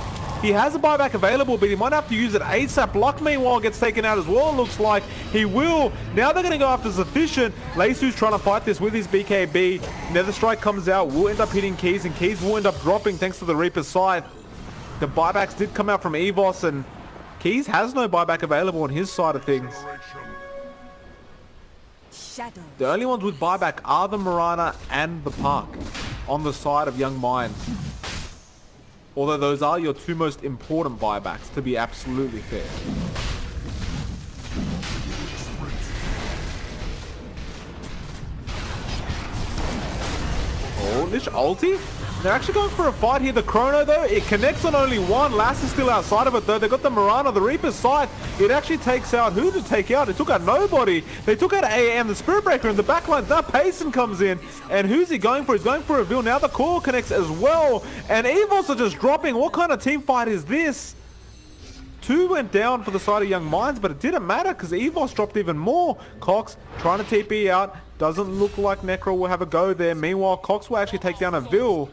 He has a buyback available, but he might have to use it ASAP. Luck, meanwhile, gets taken out as well, it looks like. He will. Now they're going to go after Sufficient. Lacey's trying to fight this with his BKB. Nether Strike comes out, will end up hitting Keys, and Keys will end up dropping thanks to the Reaper's Scythe. The buybacks did come out from EVOS, and Keys has no buyback available on his side of things. Shadow. The only ones with buyback are the Mirana and the Park on the side of Young Minds. Although those are your 2 most important buybacks, to be absolutely fair. Oh, Lich ulti? They're actually going for a fight here. The chrono though, it connects on only one. Last is still outside of it though. They've got the Mirana, the Reaper's Scythe. It actually takes out, who to take out? It took out nobody. They took out AM, the Spirit Breaker in the backline. Now Payson comes in. And who's he going for? He's going for Avil. Now the core connects as well. And EVOS are just dropping. What kind of team fight is this? 2 went down for the side of Young Minds, but it didn't matter because EVOS dropped even more. Cox trying to TP out. Doesn't look like Necro will have a go there. Meanwhile, Cox will actually take down Avil.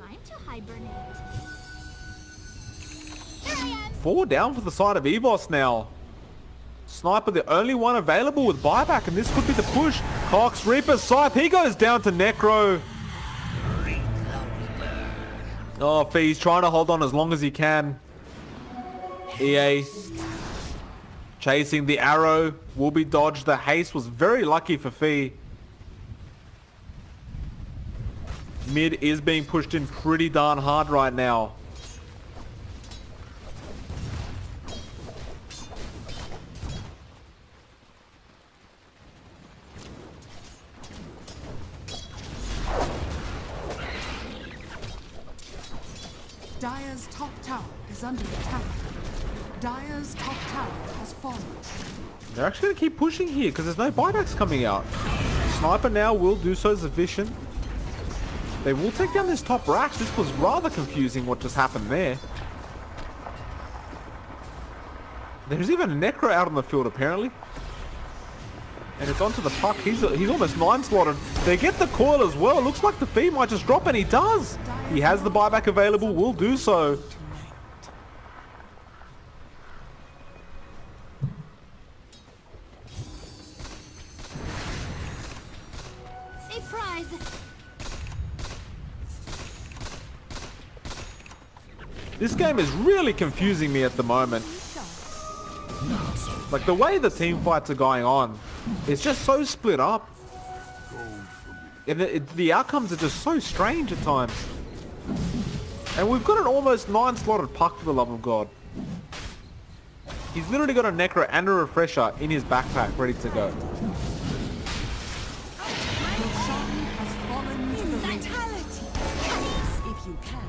4 down for the side of EVOS now. Sniper the only one available with buyback, and this could be the push. Cox, Reaper's Scythe, he goes down to Necro. Oh, Fee's trying to hold on as long as he can. EA chasing the arrow, will be dodged. The haste was very lucky for Fee. Mid is being pushed in pretty darn hard right now. Dire's top tower is under attack. Dire's top tower has fallen. They're actually going to keep pushing here because there's no buybacks coming out. Sniper now will do so sufficient. They will take down this top rack. This was rather confusing what just happened there. There's even a Necro out on the field apparently. And it's onto the Puck. He's almost 9 slotted. They get the coil as well. Looks like the Fee might just drop, and he does. He has the buyback available. Will do so. This game is really confusing me at the moment. Like the way the team fights are going on, it's just so split up. And the outcomes are just so strange at times. And we've got an almost 9-slotted puck, for the love of God. He's literally got a Necro and a Refresher in his backpack ready to go. Vitality! If you can.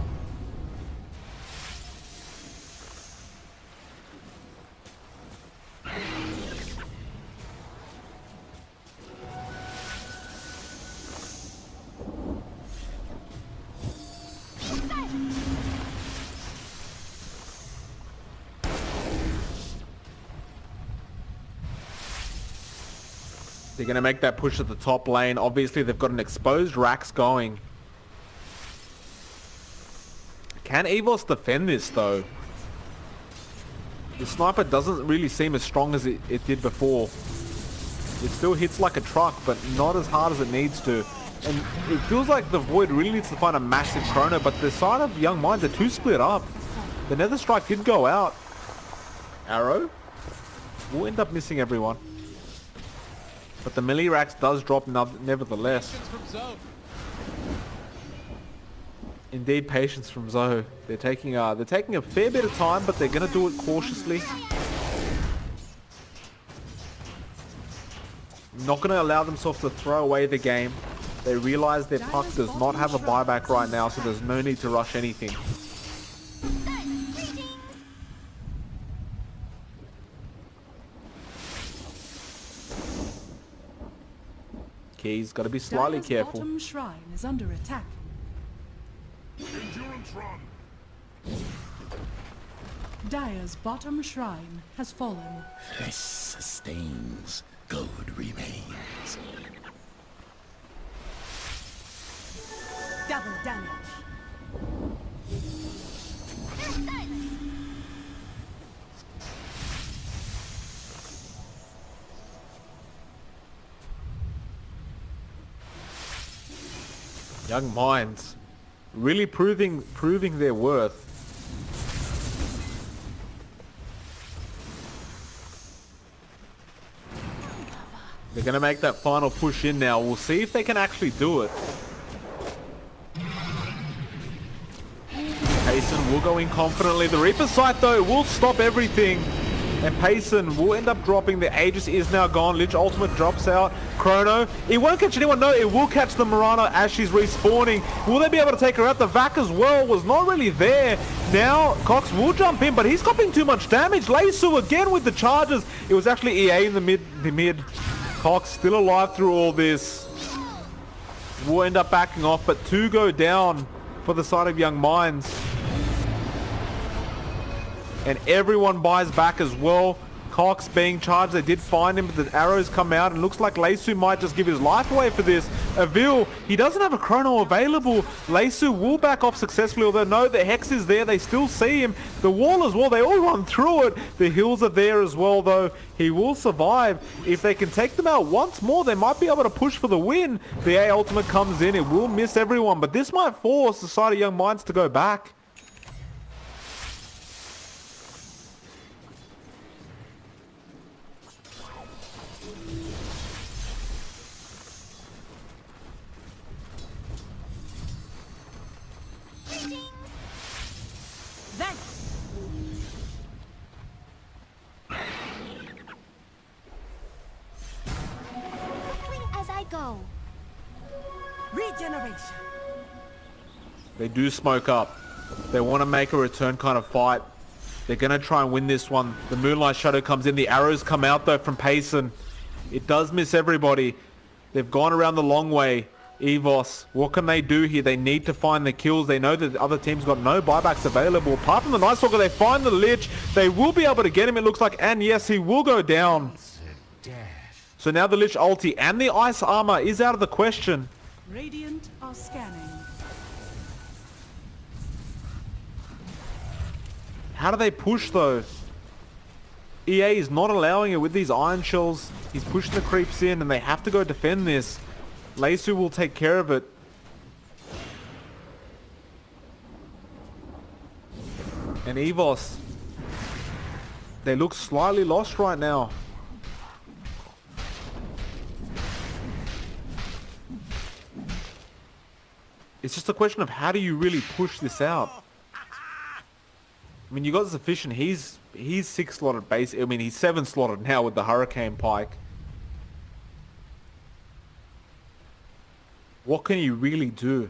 They're going to make that push at the top lane. Obviously, they've got an exposed Rax going. Can EVOS defend this, though? The sniper doesn't really seem as strong as it did before. It still hits like a truck, but not as hard as it needs to. And it feels like the Void really needs to find a massive chrono, but the side of Young Minds are too split up. The Nether Strike did go out. Arrow? We'll end up missing everyone. But the melee Rax does drop nevertheless. Indeed, patience from Zoe. They're taking a fair bit of time, but they're gonna do it cautiously. Not gonna allow themselves to throw away the game. They realize their puck does not have a buyback right now, so there's no need to rush anything. Key's got to be slightly Dire's careful. bottom shrine is under attack. Endurance run. Dire's bottom shrine has fallen. Flesh sustains, gold remains. Double damage. Young Minds really proving their worth. They're going to make that final push in now. We'll see if they can actually do it. Payson will go in confidently. The Reaper Sight, though, will stop everything. And Payson will end up dropping. The Aegis is now gone. Lich ultimate drops out. Chrono. It won't catch anyone. No, it will catch the Mirana as she's respawning. Will they be able to take her out? The Vac as well was not really there. Now, Cox will jump in, but he's copying too much damage. Leisu again with the charges. It was actually EA in the mid. Cox still alive through all this. Will end up backing off, but 2 go down for the side of Young Minds. And everyone buys back as well. Cox being charged. They did find him, but the arrows come out. And looks like Leisu might just give his life away for this. Avil, he doesn't have a chrono available. Leisu will back off successfully. Although no, the Hex is there. They still see him. The wall as well. They all run through it. The hills are there as well, though. He will survive. If they can take them out once more, they might be able to push for the win. The A ultimate comes in. It will miss everyone. But this might force the side of Young Minds to go back. As I go. Regeneration. They do smoke up. They want to make a return kind of fight. They're going to try and win this one. The Moonlight Shadow comes in. The arrows come out, though, from Payson. It does miss everybody. They've gone around the long way. EVOS, what can they do here? They need to find the kills. They know that the other team's got no buybacks available. Apart from the Night Stalker, they find the Lich. They will be able to get him, it looks like. And yes, he will go down. So now the Lich ulti and the Ice Armor is out of the question. Radiant are scanning. How do they push, though? EA is not allowing it with these Iron Shells. He's pushing the creeps in, and they have to go defend this. Leisu will take care of it. And EVOS, they look slightly lost right now. It's just a question of how do you really push this out? I mean, you got Sufficient. He's 6 slotted base. I mean, he's 7 slotted now with the Hurricane Pike. What can you really do?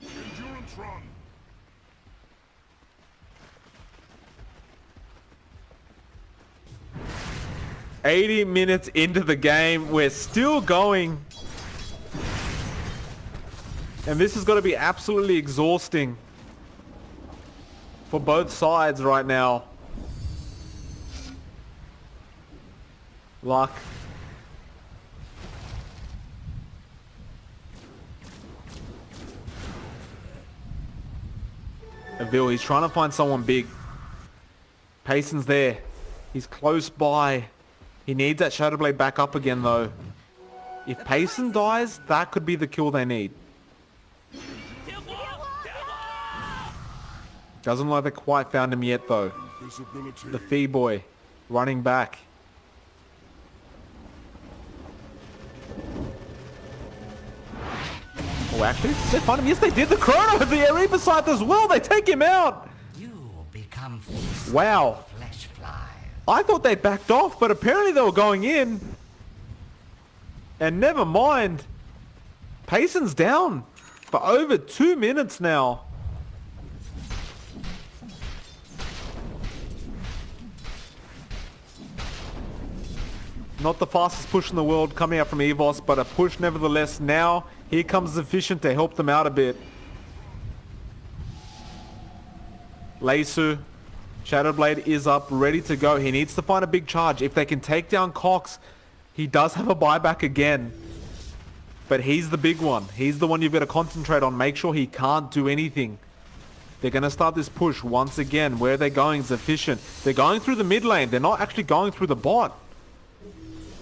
Endurance run. $80 minutes into the game, we're still going. And this has got to be absolutely exhausting for both sides right now. Luck. Avil, he's trying to find someone big. Payson's there. He's close by. He needs that Shadow Blade back up again though. If Payson dies, that could be the kill they need. Doesn't look like they quite found him yet though. Visibility. The Fee Boy running back. Oh, actually, they find him. Yes, they did. The Chrono of the Reaper Scythe as well. They take him out. You become feast Wow. flesh flies. I thought they backed off, but apparently they were going in. And never mind. Payson's down for over 2 minutes now. Not the fastest push in the world coming out from EVOS, but a push nevertheless. Now, here comes Sufficient to help them out a bit. Leisu, Shadowblade is up, ready to go. He needs to find a big charge. If they can take down Cox, he does have a buyback again. But he's the big one. He's the one you've got to concentrate on. Make sure he can't do anything. They're going to start this push once again. Where they're going is Sufficient. They're going through the mid lane. They're not actually going through the bot.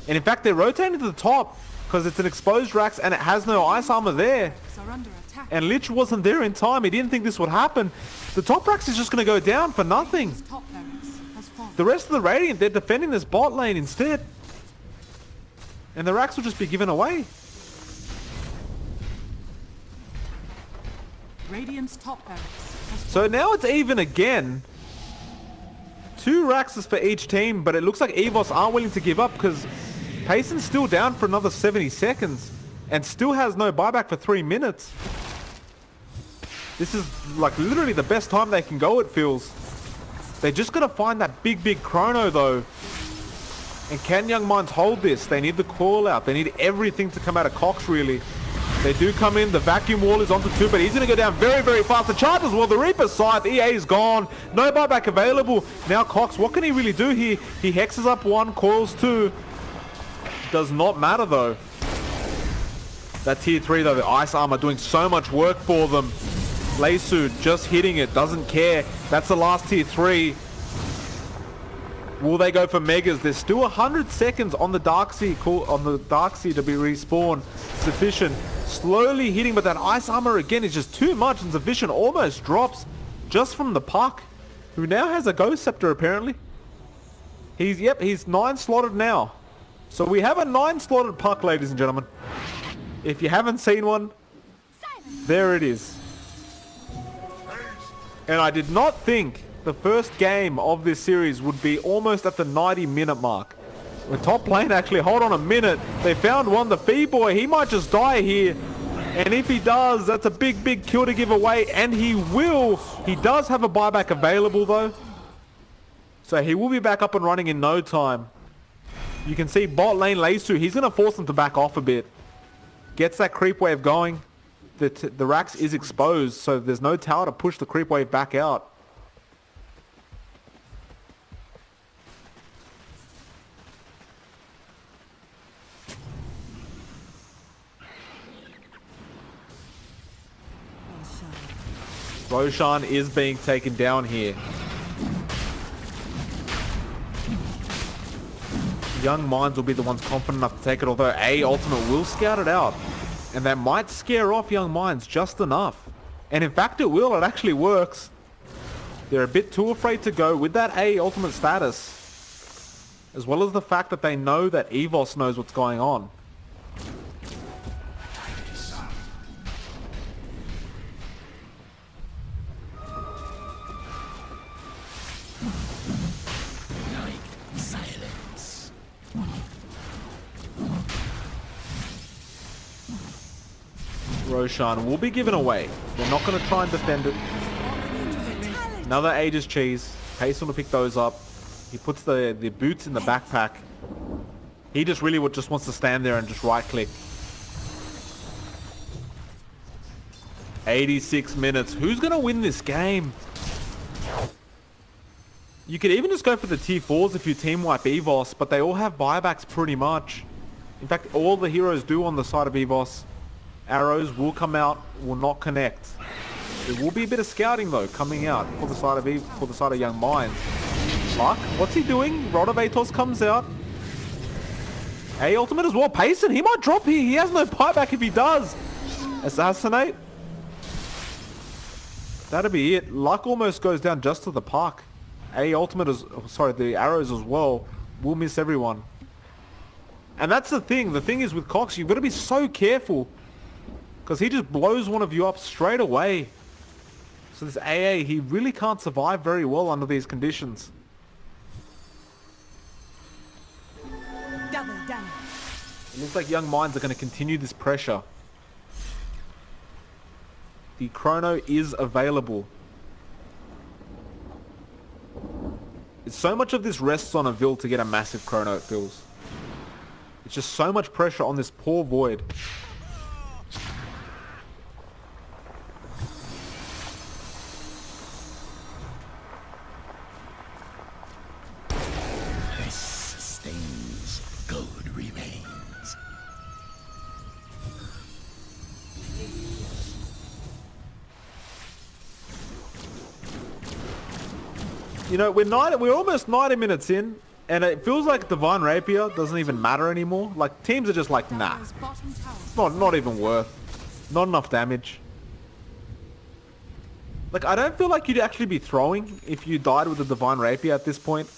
And in fact, they're rotating to the top because it's an exposed Rax and it has no ice armor there. Are under attack. And Lich wasn't there in time. He didn't think this would happen. The top Rax is just going to go down for nothing. Top barracks has fallen. The rest of the Radiant, they're defending this bot lane instead. And the Rax will just be given away. Radiant's top barracks has So now it's even again. 2 Raxes for each team, but it looks like EVOS aren't willing to give up because Payson's still down for another 70 seconds and still has no buyback for 3 minutes. This is like literally the best time they can go, it feels. They're just going to find that big chrono though. And can Young Minds hold this? They need the call out. They need everything to come out of Cox really. They do come in. The vacuum wall is onto 2, but he's going to go down very fast. The charge as well. The Reaper Scythe. EA is gone. No buyback available. Now Cox, what can he really do here? He hexes up 1, coils 2. Does not matter though. That tier 3 though, the ice armor doing so much work for them. Leisu just hitting it. Doesn't care. That's the last tier 3. Will they go for megas? There's still 100 seconds on the Darkseid to be respawned. Sufficient. Slowly hitting, but that ice armor again is just too much, and Sufficient almost drops just from the puck, who now has a Ghost Scepter apparently. He's 9 slotted now. So we have a 9 slotted puck, ladies and gentlemen. If you haven't seen one, there it is. And I did not think the first game of this series would be almost at the 90-minute mark. The top lane actually, hold on a minute. They found one, the Fee Boy. He might just die here. And if he does, that's a big kill to give away. And he will. He does have a buyback available though. So he will be back up and running in no time. You can see bot lane Leisu. He's going to force them to back off a bit. Gets that creep wave going. The Rax is exposed, so there's no tower to push the creep wave back out. Roshan is being taken down here. Young Minds will be the ones confident enough to take it, although A ultimate will scout it out. And that might scare off Young Minds just enough. And in fact it will, it actually works. They're a bit too afraid to go with that A ultimate status. As well as the fact that they know that EVOS knows what's going on. Roshan will be given away. They're not going to try and defend it. Another Aegis cheese. Payson will pick those up. He puts the boots in the backpack. He just really just wants to stand there and just right click. 86 minutes. Who's going to win this game? You could even just go for the tier 4s if you team wipe EVOS, but they all have buybacks pretty much. In fact, all the heroes do on the side of EVOS. Arrows will come out, will not connect. There will be a bit of scouting though coming out for the side of Young Minds. Luck, what's he doing? Rod of Atos comes out. A ultimate as well. Payson, he might drop here. He has no buyback if he does. Assassinate. That'll be it. Luck almost goes down just to the puck. A ultimate is, sorry, the arrows as well will miss everyone. And that's the thing. The thing is with Cox, you've got to be so careful. Because he just blows one of you up straight away. So this AA, he really can't survive very well under these conditions. Double damage. It looks like Young Minds are going to continue this pressure. The chrono is available. So much of this rests on a Vil to get a massive chrono, it feels. It's just so much pressure on this poor Void. You know, we're almost 90 minutes in, and it feels like Divine Rapier doesn't even matter anymore. Like, teams are just like, nah. It's not even worth. Not enough damage. Like, I don't feel like you'd actually be throwing if you died with the Divine Rapier at this point.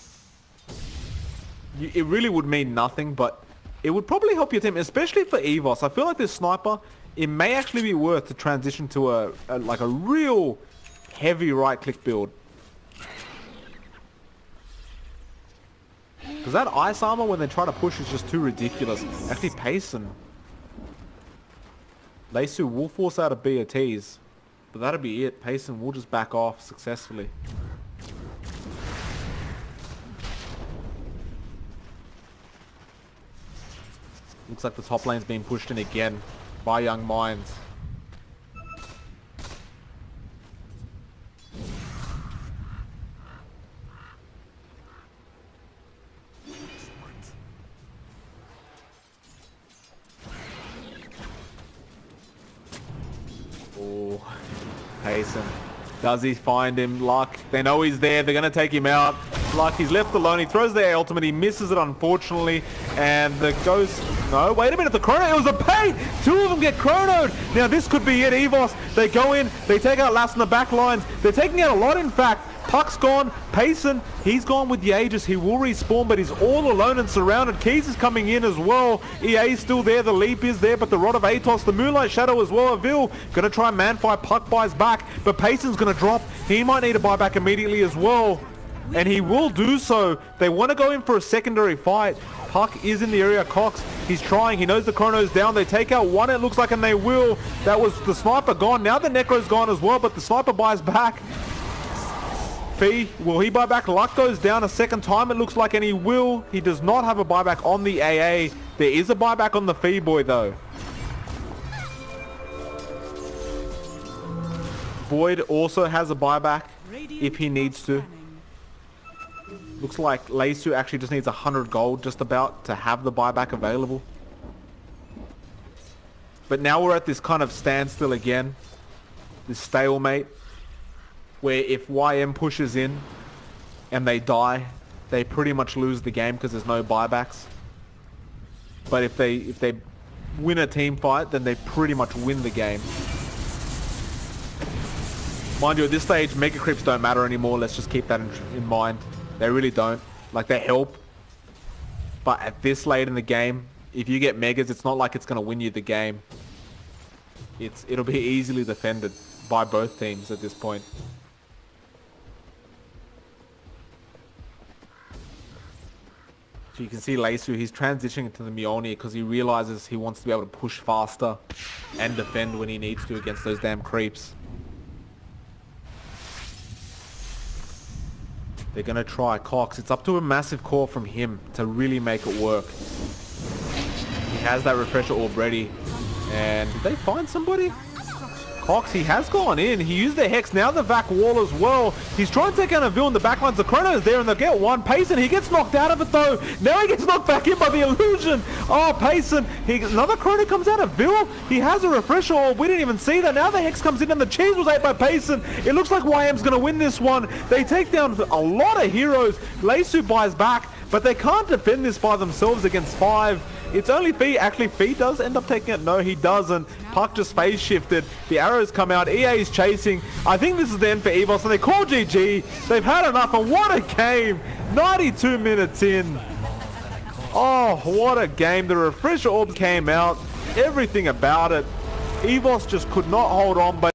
It really would mean nothing, but it would probably help your team, especially for EVOS. I feel like this Sniper, it may actually be worth to transition to a real heavy right-click build. Because that ice armor, when they try to push, is just too ridiculous. Actually, Payson. Leisu will force out a BOTs. But that'll be it. Payson will just back off successfully. Looks like the top lane's being pushed in again by Young Minds. Payson. Does he find him? Luck. They know he's there. They're going to take him out. Luck, he's left alone. He throws the ultimate. He misses it, unfortunately. And the ghost... No, wait a minute. The chrono. It was a pay. Two of them get chronoed. Now, this could be it. EVOS. They go in. They take out last in the back lines. They're taking out a lot, in fact. Puck's gone. Payson, he's gone with the Aegis. He will respawn, but he's all alone and surrounded. Keys is coming in as well. EA's still there. The leap is there, but the Rod of Atos, the Moonlight Shadow as well. Vil going to try and man fight. Puck buys back, but Payson's going to drop. He might need a buyback immediately as well, and he will do so. They want to go in for a secondary fight. Puck is in the area. Cox, he's trying. He knows the chrono's down. They take out one, it looks like, and they will. That was the Sniper gone. Now the Necro's gone as well, but the Sniper buys back. Will he buy back? Luck goes down a second time, it looks like, and he will. He does not have a buyback on the AA. There is a buyback on the Fee Boy, though. Void also has a buyback if he needs to. Looks like Leisu actually just needs 100 gold just about to have the buyback available. But now we're at this kind of standstill again. This stalemate. Where if YM pushes in and they die, they pretty much lose the game because there's no buybacks. But if they win a team fight, then they pretty much win the game. Mind you, at this stage, mega creeps don't matter anymore. Let's just keep that in mind. They really don't. Like, they help. But at this late in the game, if you get megas, it's not like it's going to win you the game. It'll be easily defended by both teams at this point. So you can see Leisu, he's transitioning into the Mjolnir because he realizes he wants to be able to push faster and defend when he needs to against those damn creeps. They're going to try Cox. It's up to a massive core from him to really make it work. He has that refresher already. And did they find somebody? Cox, he has gone in. He used the Hex. Now the Vac wall as well. He's trying to take out a Vil in the backlines. The Chrono is there and they'll get one. Payson, he gets knocked out of it though. Now he gets knocked back in by the illusion. Oh, Payson. Another Chrono comes out of Vil. He has a refresher orb. We didn't even see that. Now the Hex comes in and the cheese was ate by Payson. It looks like YM's going to win this one. They take down a lot of heroes. Leisu buys back, but they can't defend this by themselves against 5. It's only Fee. Actually, Fee does end up taking it. No, he doesn't. Puck just phase shifted. The arrows come out. EA is chasing. I think this is the end for EVOS, and they call GG. They've had enough, and what a game. 92 minutes in. Oh, what a game. The refresher orbs came out. Everything about it. EVOS just could not hold on, but